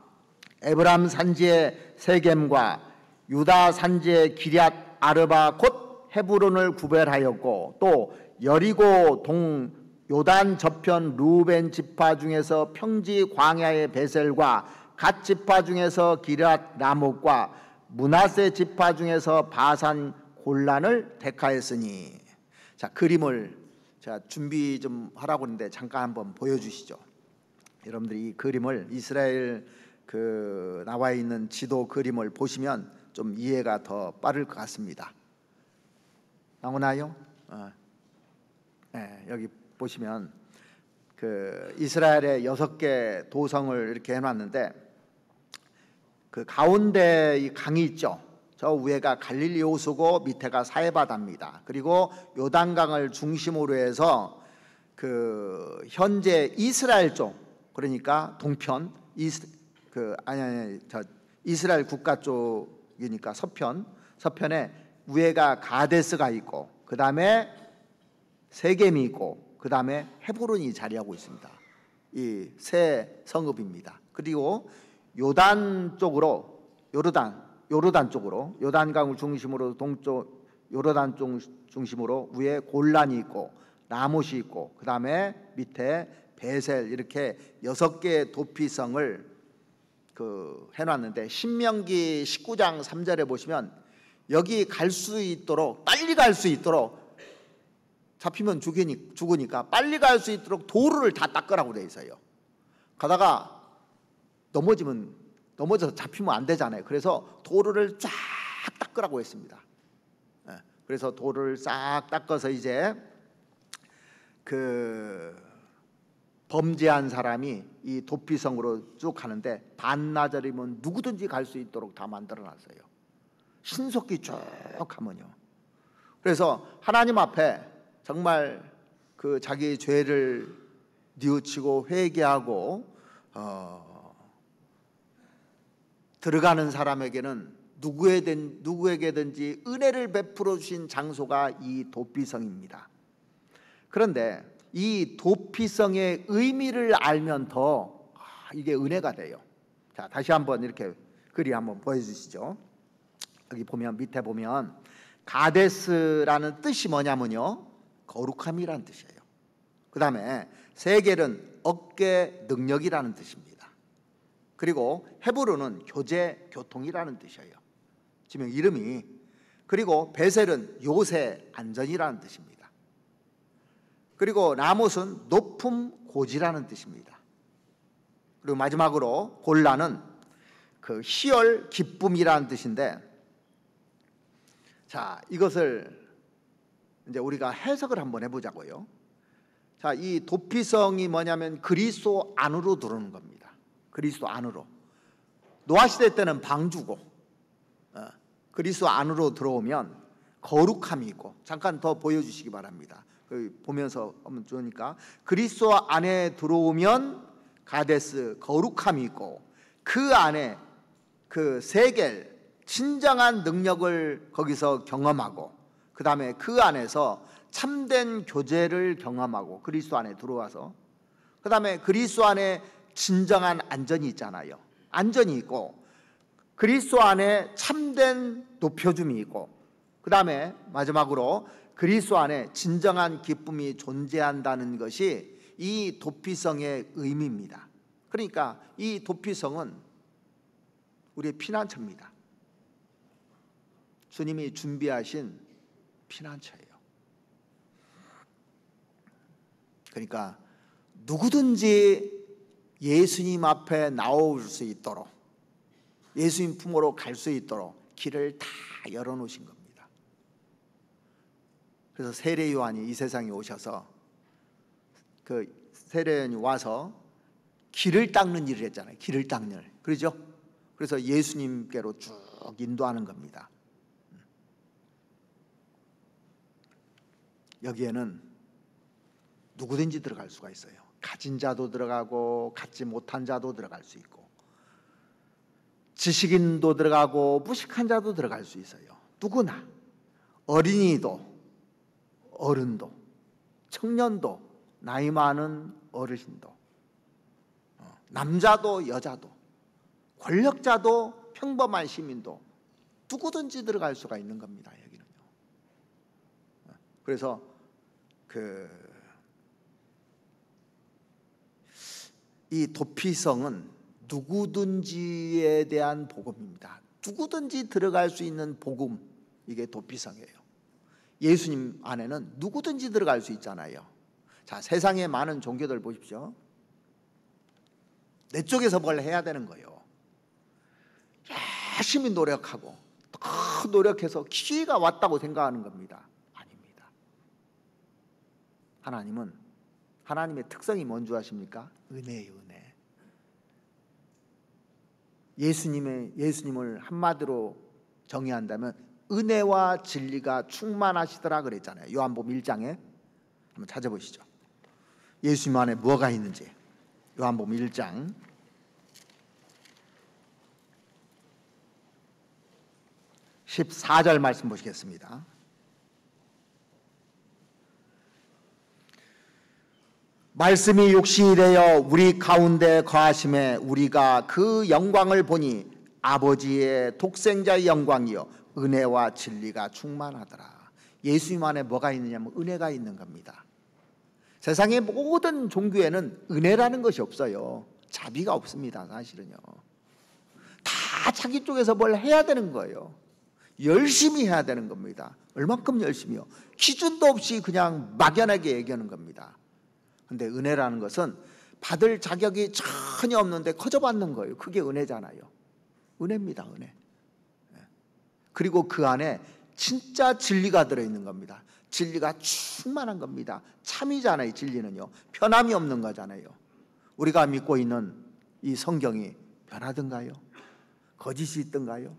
에브람 산지의 세겜과 유다 산지의 기럇 아르바 곧 헤브론을 구별하였고, 또 여리고 동 요단 저편 루벤 지파 중에서 평지 광야의 베셀과 갓 지파 중에서 기럇 라못과 므낫세 지파 중에서 바산 골란을 택하였으니. 자, 그림을 제가 준비 좀 하라고 했는데 잠깐 한번 보여주시죠. 여러분들이 이 그림을, 이스라엘 나와 있는 지도 그림을 보시면 좀 이해가 더 빠를 것 같습니다. 나오나요? 네, 여기 보시면 이스라엘의 6개 도성을 이렇게 해놨는데, 그 가운데 이 강이 있죠. 저 위에가 갈릴리 호수고 밑에가 사해바다입니다. 그리고 요단강을 중심으로 해서 현재 이스라엘 쪽, 그러니까 동편, 이스라엘 국가 쪽이니까 서편에 위에가 가데스가 있고, 그 다음에 세겜이 있고, 그 다음에 헤브론이 자리하고 있습니다. 이 세 성읍입니다. 그리고 요단 쪽으로, 요르단 쪽으로, 요단강을 중심으로 동쪽 요르단 쪽 중심으로 위에 골란이 있고, 라못이 있고 그 다음에 밑에 베셀 이렇게 6개의 도피성을 해놨는데 신명기 19장 3절에 보시면 여기 갈 수 있도록 빨리 갈 수 있도록 잡히면 죽으니까 빨리 갈 수 있도록 도로를 다 닦으라고 돼 있어요. 가다가 넘어져서 잡히면 안 되잖아요. 그래서 도로를 쫙 닦으라고 했습니다. 그래서 도로를 싹 닦아서 이제 범죄한 사람이 이 도피성으로 쭉 가는데 반나절이면 누구든지 갈 수 있도록 다 만들어놨어요. 신속히 쭉 가면요. 그래서 하나님 앞에 정말 자기 죄를 뉘우치고 회개하고 들어가는 사람에게는 누구에게든지 은혜를 베풀어 주신 장소가 이 도피성입니다. 그런데 이 도피성의 의미를 알면 더 이게 은혜가 돼요. 자, 다시 한번 이렇게 그림 한번 보여주시죠. 여기 보면 밑에 보면 가데스라는 뜻이 뭐냐면요, 거룩함이라는 뜻이에요. 그 다음에 세겔은 어깨 능력이라는 뜻입니다. 그리고 헤브론은 교제 교통이라는 뜻이에요. 지금 이름이. 그리고 베셀은 요새 안전이라는 뜻입니다. 그리고 라못은 높음 고지라는 뜻입니다. 그리고 마지막으로 골라는 희열 기쁨이라는 뜻인데, 자, 이것을 이제 우리가 해석을 한번 해보자고요. 자, 이 도피성이 뭐냐면 그리스도 안으로 들어오는 겁니다. 그리스도 안으로. 노아 시대 때는 방주고, 그리스도 안으로 들어오면 거룩함이 있고, 잠깐 더 보여주시기 바랍니다. 보면서 한번 좋으니까, 그리스도 안에 들어오면 가데스 거룩함이 있고, 그 안에 세겔 진정한 능력을 거기서 경험하고, 그 다음에 그 안에서 참된 교제를 경험하고, 그리스도 안에 들어와서, 그 다음에 그리스도 안에 진정한 안전이 있잖아요. 안전이 있고, 그리스도 안에 참된 높여줌이 있고, 그 다음에 마지막으로 그리스도 안에 진정한 기쁨이 존재한다는 것이 이 도피성의 의미입니다. 그러니까 이 도피성은 우리의 피난처입니다. 주님이 준비하신 피난처예요. 그러니까 누구든지 예수님 앞에 나올 수 있도록, 예수님 품으로 갈 수 있도록 길을 다 열어놓으신 겁니다. 그래서 세례 요한이 이 세상에 오셔서 세례 요한이 와서 길을 닦는 일을 했잖아요. 길을 닦는 일. 그렇죠? 그래서 예수님께로 쭉 인도하는 겁니다. 여기에는 누구든지 들어갈 수가 있어요. 가진 자도 들어가고 갖지 못한 자도 들어갈 수 있고, 지식인도 들어가고 무식한 자도 들어갈 수 있어요. 누구나. 어린이도 어른도 청년도 나이 많은 어르신도 남자도 여자도 권력자도 평범한 시민도 누구든지 들어갈 수가 있는 겁니다. 여기는요. 그래서 이 도피성은 누구든지에 대한 복음입니다. 누구든지 들어갈 수 있는 복음, 이게 도피성이에요. 예수님 안에는 누구든지 들어갈 수 있잖아요. 자, 세상의 많은 종교들 보십시오. 내 쪽에서 뭘 해야 되는 거예요. 열심히 노력하고 더 노력해서 기회가 왔다고 생각하는 겁니다. 아닙니다. 하나님은, 하나님의 특성이 뭔지 아십니까? 은혜예요, 은혜. 예수님을 한마디로 정의한다면 은혜와 진리가 충만하시더라 그랬잖아요. 요한복음 1장에 한번 찾아보시죠. 예수님 안에 뭐가 있는지. 요한복음 1장 14절 말씀 보시겠습니다. 말씀이 육신이 되어 우리 가운데 거하심에 우리가 그 영광을 보니 아버지의 독생자의 영광이요 은혜와 진리가 충만하더라. 예수님 안에 뭐가 있느냐면 은혜가 있는 겁니다. 세상의 모든 종교에는 은혜라는 것이 없어요. 자비가 없습니다. 사실은요. 다 자기 쪽에서 뭘 해야 되는 거예요. 열심히 해야 되는 겁니다. 얼만큼 열심히요? 기준도 없이 그냥 막연하게 얘기하는 겁니다. 근데 은혜라는 것은 받을 자격이 전혀 없는데 커져 받는 거예요. 그게 은혜잖아요. 은혜입니다. 은혜. 그리고 그 안에 진짜 진리가 들어있는 겁니다. 진리가 충만한 겁니다. 참이잖아요. 진리는요. 변함이 없는 거잖아요. 우리가 믿고 있는 이 성경이 변하던가요? 거짓이 있던가요?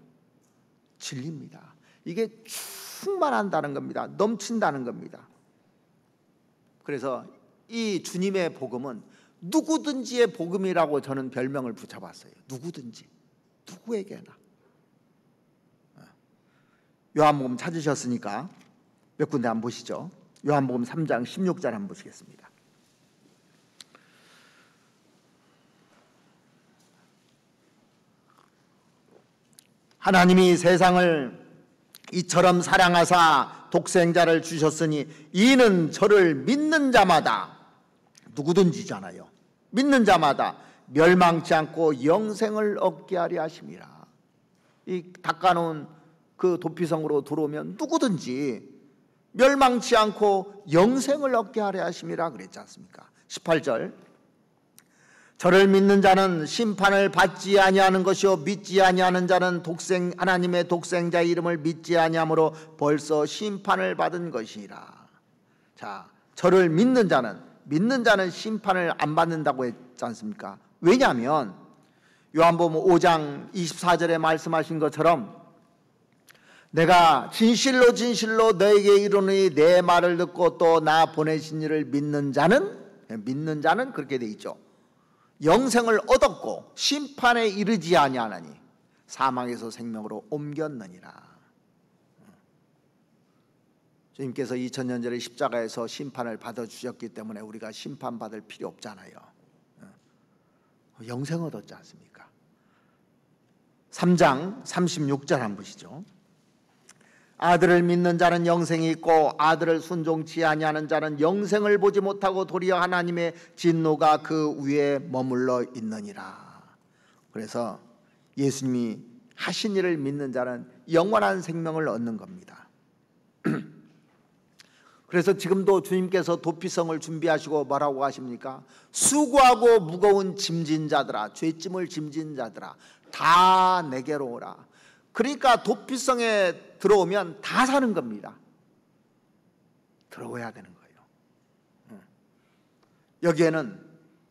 진리입니다. 이게 충만한다는 겁니다. 넘친다는 겁니다. 그래서 이 주님의 복음은 누구든지의 복음이라고 저는 별명을 붙여봤어요. 누구든지, 누구에게나. 요한복음 찾으셨으니까 몇 군데 한번 보시죠. 요한복음 3장 16절 한번 보시겠습니다. 하나님이 세상을 이처럼 사랑하사 독생자를 주셨으니 이는 저를 믿는 자마다, 누구든지잖아요, 믿는 자마다 멸망치 않고 영생을 얻게 하려 하심이라. 이 닦아놓은 그 도피성으로 들어오면 누구든지 멸망치 않고 영생을 얻게 하려 하심이라 그랬지 않습니까? 18절, 저를 믿는 자는 심판을 받지 아니하는 것이요 믿지 아니하는 자는 하나님의 독생자 이름을 믿지 아니하므로 벌써 심판을 받은 것이라. 자, 저를 믿는 자는 심판을 안 받는다고 했지 않습니까? 왜냐하면 요한복음 5장 24절에 말씀하신 것처럼 내가 진실로 진실로 너에게 이르노니 내 말을 듣고 또 나 보내신 이를 믿는 자는 그렇게 돼 있죠. 영생을 얻었고 심판에 이르지 아니하나니 사망에서 생명으로 옮겼느니라. 주님께서 2000년 전에 십자가에서 심판을 받아주셨기 때문에 우리가 심판받을 필요 없잖아요. 영생 얻었지 않습니까? 3장 36절 한번 보시죠. 아들을 믿는 자는 영생이 있고 아들을 순종치 아니하는 자는 영생을 보지 못하고 도리어 하나님의 진노가 그 위에 머물러 있느니라. 그래서 예수님이 하신 일을 믿는 자는 영원한 생명을 얻는 겁니다. 그래서 지금도 주님께서 도피성을 준비하시고 뭐라고 하십니까? 수고하고 무거운 짐진 자들아, 죄짐을 짐진 자들아, 다 내게로 오라. 그러니까 도피성에 들어오면 다 사는 겁니다. 들어오야 되는 거예요. 여기에는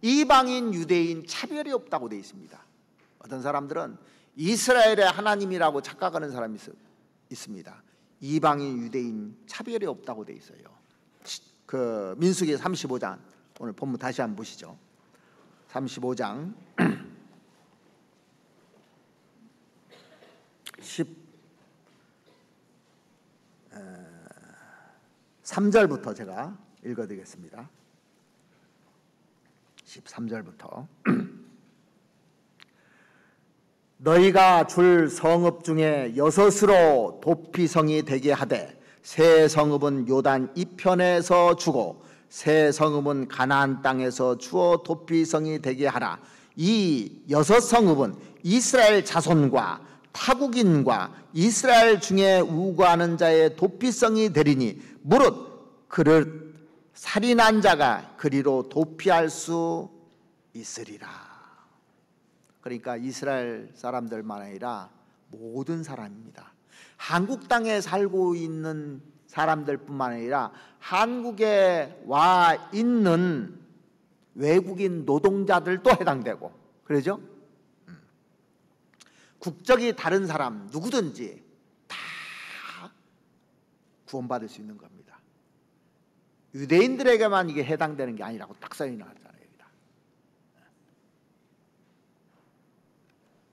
이방인, 유대인 차별이 없다고 되어 있습니다. 어떤 사람들은 이스라엘의 하나님이라고 착각하는 사람이 있습니다. 이방인, 유대인 차별이 없다고 되어 있어요. 그 민수기 35장 오늘 본문 다시 한번 보시죠. 35장 13절부터 제가 읽어드리겠습니다. 13절부터 너희가 줄 성읍 중에 여섯으로 도피성이 되게 하되 세 성읍은 요단 이편에서 주고 세 성읍은 가나안 땅에서 주어 도피성이 되게 하라. 이 여섯 성읍은 이스라엘 자손과 타국인과 이스라엘 중에 우고하는 자의 도피성이 되리니 무릇 그를 살인한 자가 그리로 도피할 수 있으리라. 그러니까 이스라엘 사람들만 아니라 모든 사람입니다. 한국 땅에 살고 있는 사람들뿐만 아니라 한국에 와 있는 외국인 노동자들도 해당되고 그러죠? 국적이 다른 사람 누구든지 다 구원받을 수 있는 겁니다. 유대인들에게만 이게 해당되는 게 아니라고 딱 써 있는 거잖아요.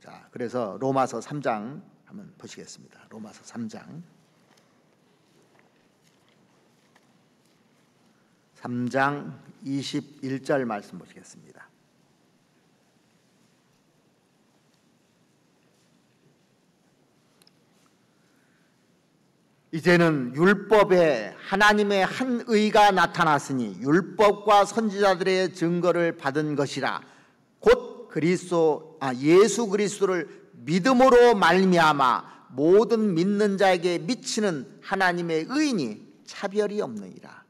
자, 그래서 로마서 3장 한번 보시겠습니다. 로마서 3장 21절 말씀 보시겠습니다. 이제는 율법에 하나님의 한 의가 나타났으니 율법과 선지자들의 증거를 받은 것이라. 곧 예수 그리스도를 믿음으로 말미암아 모든 믿는 자에게 미치는 하나님의 의인이 차별이 없느니라.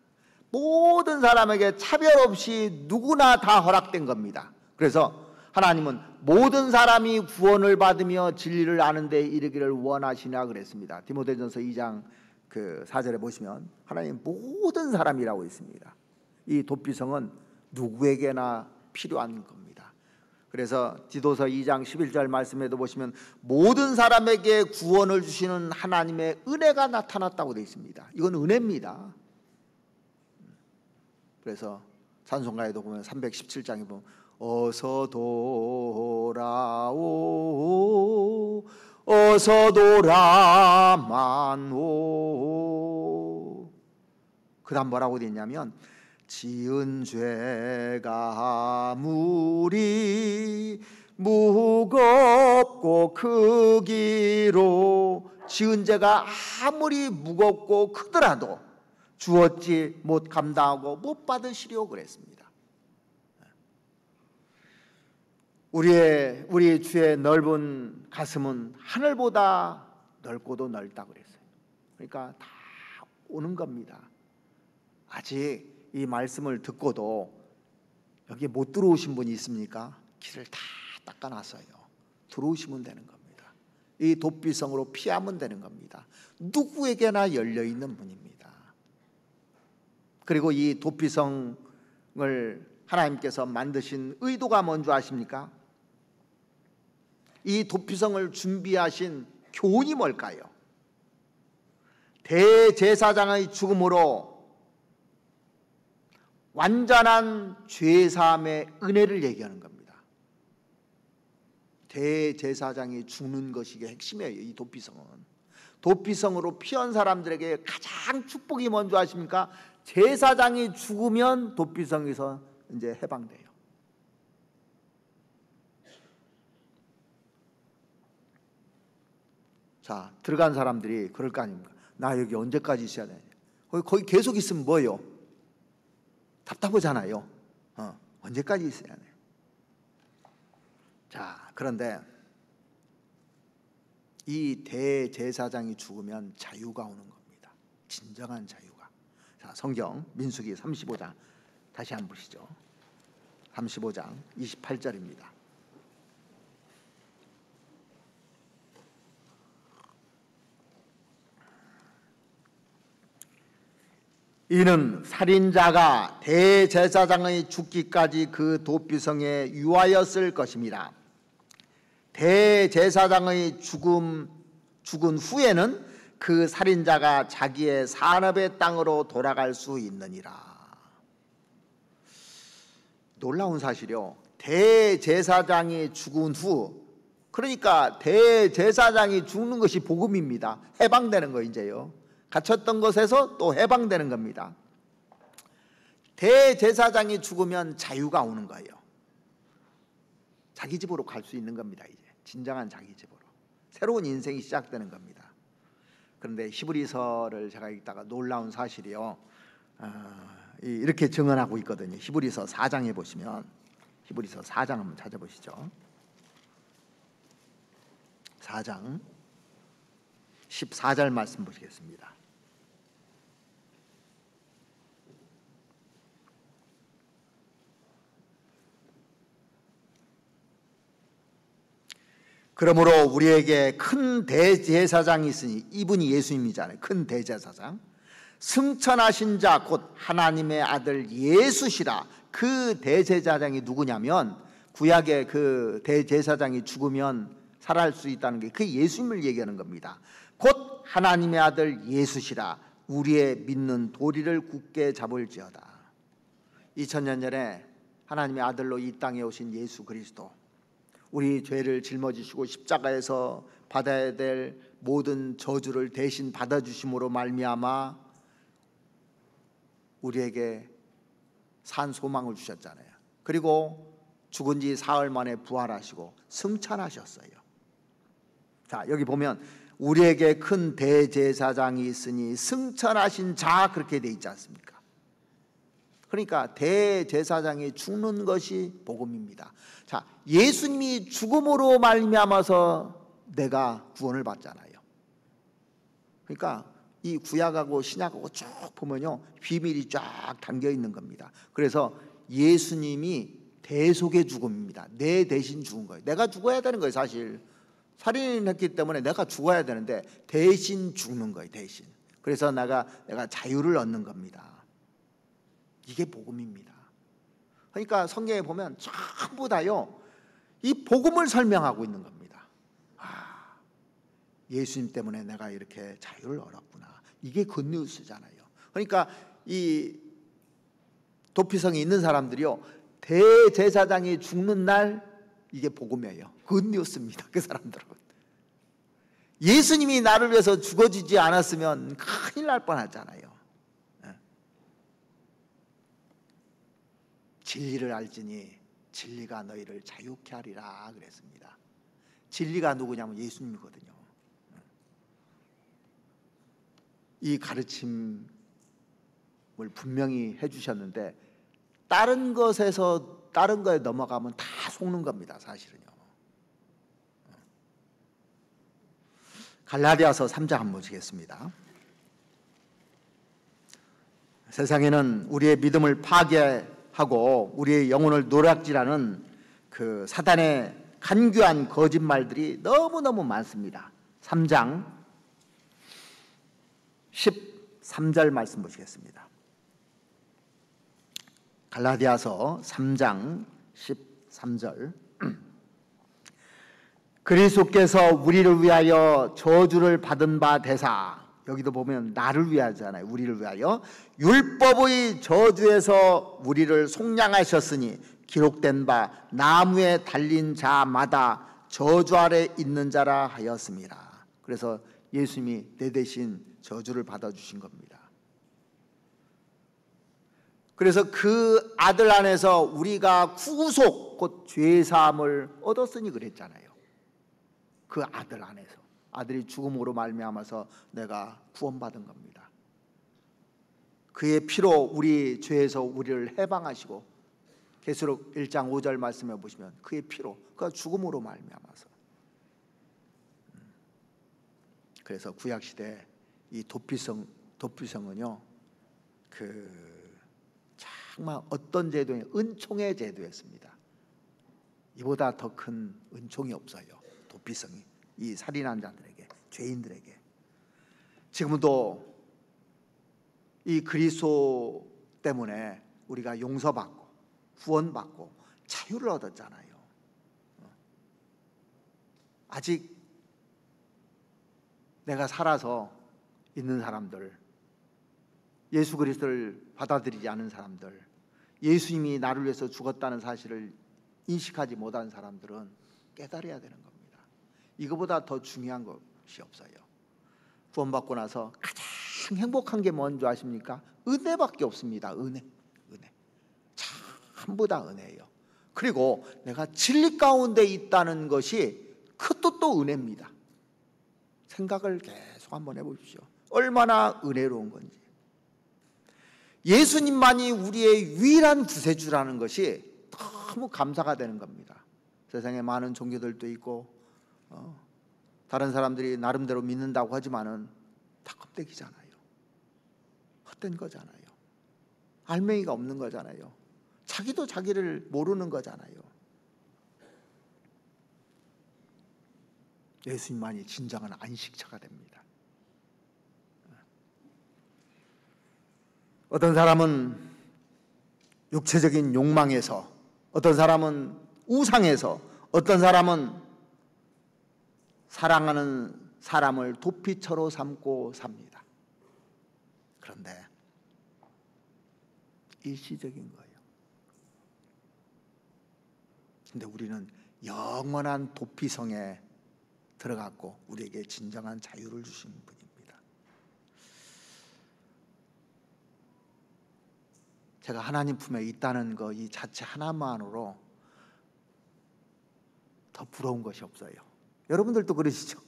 모든 사람에게 차별 없이 누구나 다 허락된 겁니다. 그래서 하나님은 모든 사람이 구원을 받으며 진리를 아는 데 이르기를 원하시냐 그랬습니다. 디모데전서 2장 4절에 보시면 하나님 모든 사람이라고 있습니다. 이 도피성은 누구에게나 필요한 겁니다. 그래서 디도서 2장 11절 말씀에도 보시면 모든 사람에게 구원을 주시는 하나님의 은혜가 나타났다고 되어 있습니다. 이건 은혜입니다. 그래서 찬송가에도 보면 317장에 보면 어서 돌아오 어서 돌아만 오. 그 다음 뭐라고 되어 있냐면 지은 죄가 아무리 무겁고 크기로 지은 죄가 아무리 무겁고 크더라도 주었지 못 감당하고 못 받으시려 그랬습니다. 우리 주의 넓은 가슴은 하늘보다 넓고도 넓다 그랬어요. 그러니까 다 오는 겁니다. 아직 이 말씀을 듣고도 여기 못 들어오신 분이 있습니까? 길을 다 닦아놨어요. 들어오시면 되는 겁니다. 이 도피성으로 피하면 되는 겁니다. 누구에게나 열려있는 문입니다. 그리고 이 도피성을 하나님께서 만드신 의도가 뭔지 아십니까? 이 도피성을 준비하신 교훈이 뭘까요? 대제사장의 죽음으로 완전한 죄사함의 은혜를 얘기하는 겁니다. 대제사장이 죽는 것이 핵심이에요. 이 도피성은. 도피성으로 피한 사람들에게 가장 축복이 뭔지 아십니까? 제사장이 죽으면 도피성에서 이제 해방돼요. 자, 들어간 사람들이 그럴 거 아닙니까? 나 여기 언제까지 있어야 되냐? 거기 계속 있으면 뭐예요? 답답하잖아요. 언제까지 있어야 돼? 자, 그런데 이 대제사장이 죽으면 자유가 오는 겁니다. 진정한 자유가. 자, 성경 민수기 35장 다시 한번 보시죠. 35장 28절입니다. 이는 살인자가 대제사장의 죽기까지 그 도피성에 유하였을 것입니다. 대제사장의 죽은 후에는 그 살인자가 자기의 산업의 땅으로 돌아갈 수 있느니라. 놀라운 사실이요. 대제사장이 죽은 후, 그러니까 대제사장이 죽는 것이 복음입니다. 해방되는 거 이제요. 갇혔던 것에서 또 해방되는 겁니다. 대제사장이 죽으면 자유가 오는 거예요. 자기 집으로 갈 수 있는 겁니다. 이제 진정한 자기 집으로 새로운 인생이 시작되는 겁니다. 그런데 히브리서를 제가 읽다가 놀라운 사실이요, 이렇게 증언하고 있거든요. 히브리서 4장에 보시면, 히브리서 4장 한번 찾아보시죠. 4장 14절 말씀 보시겠습니다. 그러므로 우리에게 큰 대제사장이 있으니, 이분이 예수님이잖아요. 큰 대제사장, 승천하신 자 곧 하나님의 아들 예수시라. 그 대제사장이 누구냐면, 구약의 그 대제사장이 죽으면 살아날 수 있다는 게 그 예수님을 얘기하는 겁니다. 곧 하나님의 아들 예수시라. 우리의 믿는 도리를 굳게 잡을지어다. 2000년 전에 하나님의 아들로 이 땅에 오신 예수 그리스도, 우리 죄를 짊어지시고 십자가에서 받아야 될 모든 저주를 대신 받아주심으로 말미암아 우리에게 산 소망을 주셨잖아요. 그리고 죽은 지 사흘 만에 부활하시고 승천하셨어요. 자, 여기 보면 우리에게 큰 대제사장이 있으니 승천하신 자, 그렇게 돼 있지 않습니까? 그러니까 대제사장이 죽는 것이 복음입니다. 자, 예수님이 죽음으로 말미암아서 내가 구원을 받잖아요. 그러니까 이 구약하고 신약하고 쭉 보면요, 비밀이 쫙 담겨 있는 겁니다. 그래서 예수님이 대속의 죽음입니다. 내 대신 죽은 거예요. 내가 죽어야 되는 거예요. 사실 살인했기 때문에 내가 죽어야 되는데 대신 죽는 거예요. 대신. 그래서 내가 자유를 얻는 겁니다. 이게 복음입니다. 그러니까 성경에 보면 전부 다요, 이 복음을 설명하고 있는 겁니다. 아, 예수님 때문에 내가 이렇게 자유를 얻었구나. 이게 굿뉴스잖아요. 그러니까 이 도피성에 있는 사람들이요, 대제사장이 죽는 날, 이게 복음이에요. 굿뉴스입니다. 그 사람들은. 예수님이 나를 위해서 죽어주지 않았으면 큰일 날 뻔하잖아요. 진리를 알지니 진리가 너희를 자유케 하리라 그랬습니다. 진리가 누구냐면 예수님이거든요. 이 가르침을 분명히 해주셨는데 다른 거에 넘어가면 다 속는 겁니다. 사실은요. 갈라디아서 3장 한번 보시겠습니다. 세상에는 우리의 믿음을 파괴하고 우리의 영혼을 노략질하는 그 사단의 간교한 거짓말들이 너무너무 많습니다. 3장 13절 말씀 보시겠습니다. 갈라디아서 3장 13절. 그리스도께서 우리를 위하여 저주를 받은 바 되사, 여기도 보면 나를 위하잖아요. 우리를 위하여 율법의 저주에서 우리를 속량하셨으니 기록된 바 나무에 달린 자마다 저주 아래 있는 자라 하였습니다. 그래서 예수님이 내 대신 저주를 받아주신 겁니다. 그래서 그 아들 안에서 우리가 구속, 곧 죄사함을 얻었으니 그랬잖아요. 그 아들 안에서, 아들이 죽음으로 말미암아서 내가 구원받은 겁니다. 그의 피로 우리 죄에서 우리를 해방하시고, 계시록 1장 5절 말씀해 보시면 그의 피로, 그 죽음으로 말미암아서. 그래서 구약 시대 이 도피성은요, 정말 어떤 제도에 은총의 제도였습니다. 이보다 더 큰 은총이 없어요. 도피성이 이 살인한 자들에게, 죄인들에게. 지금도 이 그리스도 때문에 우리가 용서받고 구원받고 자유를 얻었잖아요. 아직 내가 살아서 있는 사람들, 예수 그리스도를 받아들이지 않은 사람들, 예수님이 나를 위해서 죽었다는 사실을 인식하지 못한 사람들은 깨달아야 되는 겁니다. 이거보다 더 중요한 것이 없어요. 구원받고 나서 가장 행복한 게 뭔지 아십니까? 은혜밖에 없습니다. 은혜. 전부 다 은혜예요. 그리고 내가 진리 가운데 있다는 것이 그것도 또 은혜입니다. 생각을 계속 한번 해보십시오. 얼마나 은혜로운 건지. 예수님만이 우리의 유일한 구세주라는 것이 너무 감사가 되는 겁니다. 세상에 많은 종교들도 있고 다른 사람들이 나름대로 믿는다고 하지만은 다 껍데기잖아요. 헛된 거잖아요. 알맹이가 없는 거잖아요. 자기도 자기를 모르는 거잖아요. 예수님만이 진정한 안식처가 됩니다. 어떤 사람은 육체적인 욕망에서, 어떤 사람은 우상에서, 어떤 사람은 사랑하는 사람을 도피처로 삼고 삽니다. 그런데 일시적인 거예요. 근데 우리는 영원한 도피성에 들어갔고 우리에게 진정한 자유를 주신 분입니다. 제가 하나님 품에 있다는 거 이 자체 하나만으로 더 부러운 것이 없어요. 여러분들도 그러시죠?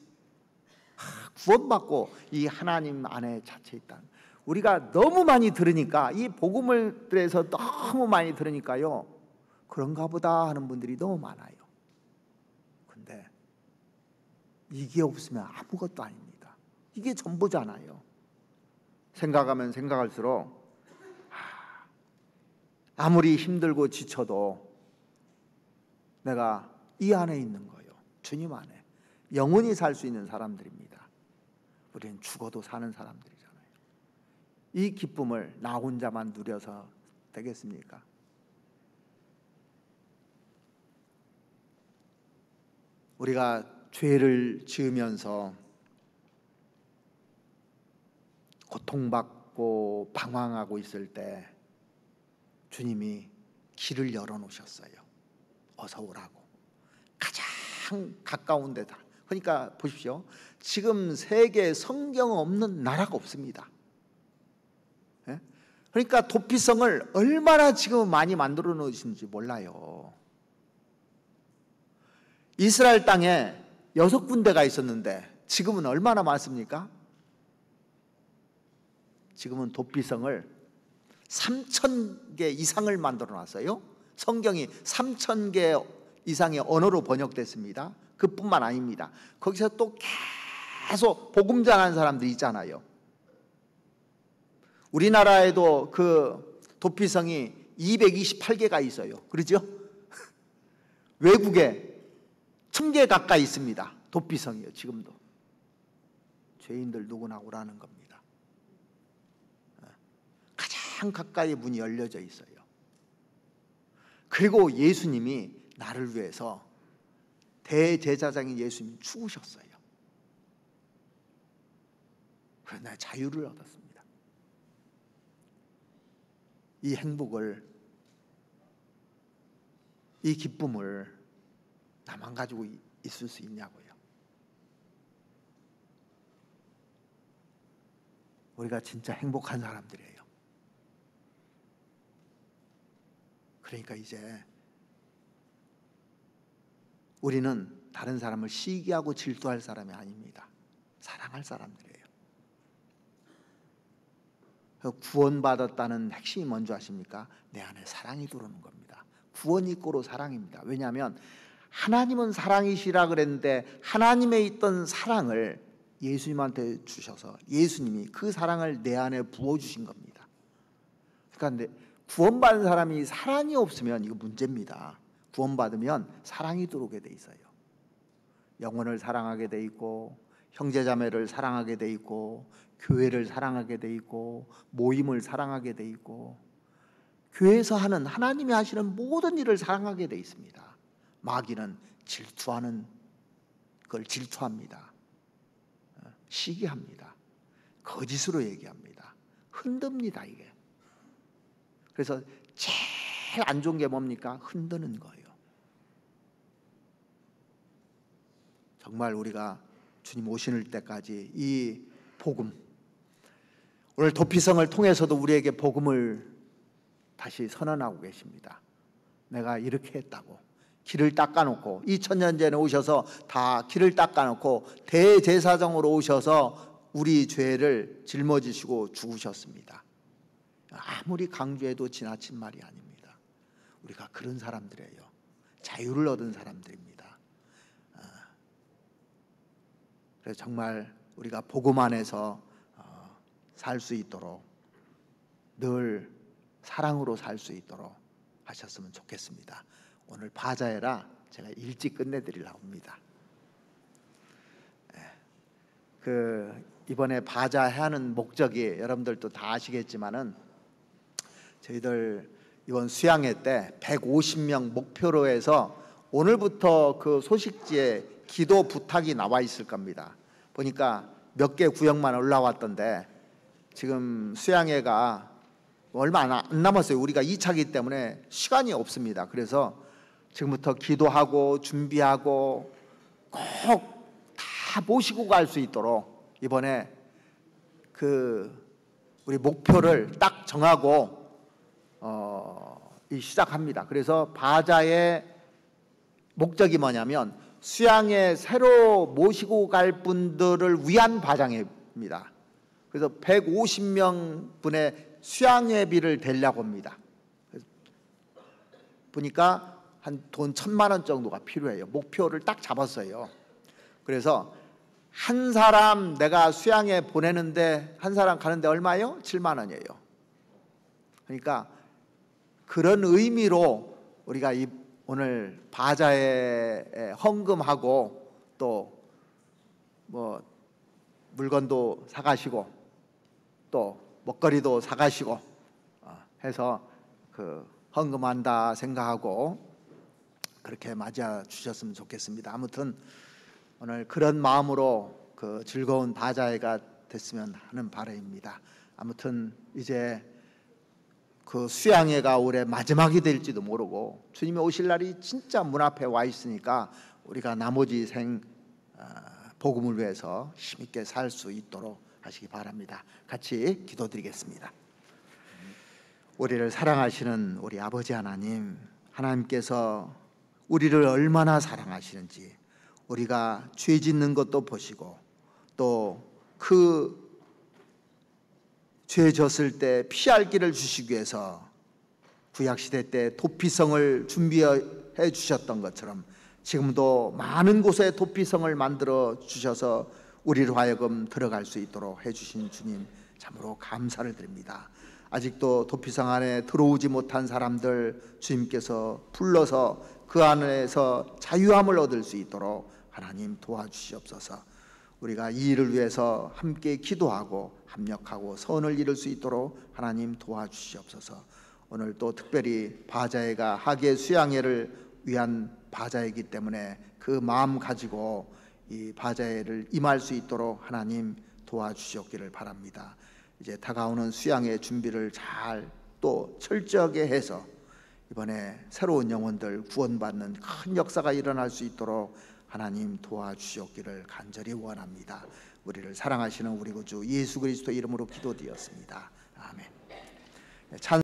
구원받고 이 하나님 안에 자체 있다. 우리가 너무 많이 들으니까, 이 복음을 들어서 너무 많이 들으니까요, 그런가 보다 하는 분들이 너무 많아요. 근데 이게 없으면 아무것도 아닙니다. 이게 전부잖아요. 생각하면 생각할수록 아무리 힘들고 지쳐도 내가 이 안에 있는 거예요. 주님 안에 영원히 살 수 있는 사람들입니다. 우리는 죽어도 사는 사람들이잖아요. 이 기쁨을 나 혼자만 누려서 되겠습니까? 우리가 죄를 지으면서 고통받고 방황하고 있을 때 주님이 길을 열어놓으셨어요. 어서 오라고. 가장 가까운 데다. 그러니까 보십시오. 지금 세계에 성경 없는 나라가 없습니다. 예? 그러니까 도피성을 얼마나 지금 많이 만들어 놓으신지 몰라요. 이스라엘 땅에 6군데가 있었는데 지금은 얼마나 많습니까? 지금은 도피성을 3,000개 이상을 만들어 놨어요. 성경이 3,000개 이상의 언어로 번역됐습니다. 그뿐만 아닙니다. 거기서 또 계속 복음 전하는 사람들이 있잖아요. 우리나라에도 그 도피성이 228개가 있어요. 그렇죠? 외국에 1,000개 가까이 있습니다. 도피성이요. 지금도. 죄인들 누구나 오라는 겁니다. 가장 가까이 문이 열려져 있어요. 그리고 예수님이 나를 위해서 대제사장인 예수님이 죽으셨어요. 그래서 내가 자유를 얻었습니다. 이 행복을, 이 기쁨을 나만 가지고 있을 수 있냐고요. 우리가 진짜 행복한 사람들이에요. 그러니까 이제 우리는 다른 사람을 시기하고 질투할 사람이 아닙니다. 사랑할 사람들이에요. 구원받았다는 핵심이 뭔지 아십니까? 내 안에 사랑이 들어오는 겁니다. 구원이 이꼬로 사랑입니다. 왜냐하면 하나님은 사랑이시라 그랬는데 하나님에 있던 사랑을 예수님한테 주셔서 예수님이 그 사랑을 내 안에 부어주신 겁니다. 그러니까 구원받은 사람이 사랑이 없으면 이거 문제입니다. 구원받으면 사랑이 들어오게 돼 있어요. 영혼을 사랑하게 돼 있고, 형제자매를 사랑하게 돼 있고, 교회를 사랑하게 돼 있고, 모임을 사랑하게 돼 있고, 교회에서 하는 하나님이 하시는 모든 일을 사랑하게 돼 있습니다. 마귀는 질투하는 걸 질투합니다. 시기합니다. 거짓으로 얘기합니다. 흔듭니다, 이게. 그래서 제일 안 좋은 게 뭡니까? 흔드는 거예요. 정말 우리가 주님 오실 때까지 이 복음, 오늘 도피성을 통해서도 우리에게 복음을 다시 선언하고 계십니다. 내가 이렇게 했다고. 길을 닦아놓고 2000년 전에 오셔서 다 길을 닦아놓고 대제사장으로 오셔서 우리 죄를 짊어지시고 죽으셨습니다. 아무리 강조해도 지나친 말이 아닙니다. 우리가 그런 사람들이에요. 자유를 얻은 사람들입니다. 그래서 정말 우리가 복음 안에서 살 수 있도록 늘 사랑으로 살 수 있도록 하셨으면 좋겠습니다. 오늘 바자회라 제가 일찍 끝내드리려고 합니다. 이번에 바자회 하는 목적이 여러분들도 다 아시겠지만은 저희들 이번 수양회 때 150명 목표로 해서 오늘부터 그 소식지에 기도 부탁이 나와 있을 겁니다. 보니까 몇 개 구역만 올라왔던데 지금 수양회가 얼마 안 남았어요. 우리가 2차기 때문에 시간이 없습니다. 그래서 지금부터 기도하고 준비하고 꼭 다 모시고 갈 수 있도록 이번에 우리 목표를 딱 정하고 시작합니다. 그래서 바자의 목적이 뭐냐면 수양에 새로 모시고 갈 분들을 위한 바장회입니다. 그래서 150명 분의 수양회비를 대려고 합니다. 보니까 한 돈 1,000만 원 정도가 필요해요. 목표를 딱 잡았어요. 그래서 한 사람 내가 수양회 보내는데 한 사람 가는데 얼마요? 7만 원이에요. 그러니까 그런 의미로 우리가 오늘 바자회에 헌금하고 또 뭐 물건도 사가시고 또 먹거리도 사가시고 해서 그 헌금한다 생각하고 그렇게 맞아 주셨으면 좋겠습니다. 아무튼 오늘 그런 마음으로 그 즐거운 바자회가 됐으면 하는 바람입니다. 아무튼 이제 그 수양회가 올해 마지막이 될지도 모르고 주님이 오실 날이 진짜 문 앞에 와 있으니까 우리가 나머지 생 복음을 위해서 힘있게 살 수 있도록 하시기 바랍니다. 같이 기도드리겠습니다. 우리를 사랑하시는 우리 아버지 하나님, 하나님께서 우리를 얼마나 사랑하시는지 우리가 죄 짓는 것도 보시고 또 그 죄 졌을 때 피할 길을 주시기 위해서 구약시대 때 도피성을 준비해 주셨던 것처럼 지금도 많은 곳에 도피성을 만들어 주셔서 우리로 하여금 들어갈 수 있도록 해주신 주님 참으로 감사를 드립니다. 아직도 도피성 안에 들어오지 못한 사람들 주님께서 불러서 그 안에서 자유함을 얻을 수 있도록 하나님 도와주시옵소서. 우리가 이 일을 위해서 함께 기도하고 합력하고 선을 이룰 수 있도록 하나님 도와주시옵소서. 오늘 또 특별히 바자회가 하계 수양회를 위한 바자회이기 때문에 그 마음 가지고 이 바자회를 임할 수 있도록 하나님 도와주시옵기를 바랍니다. 이제 다가오는 수양회 준비를 잘 또 철저하게 해서 이번에 새로운 영혼들 구원받는 큰 역사가 일어날 수 있도록 하나님 도와주시옵기를 간절히 원합니다. 우리를 사랑하시는 우리 구주 예수 그리스도 이름으로 기도드렸습니다. 아멘.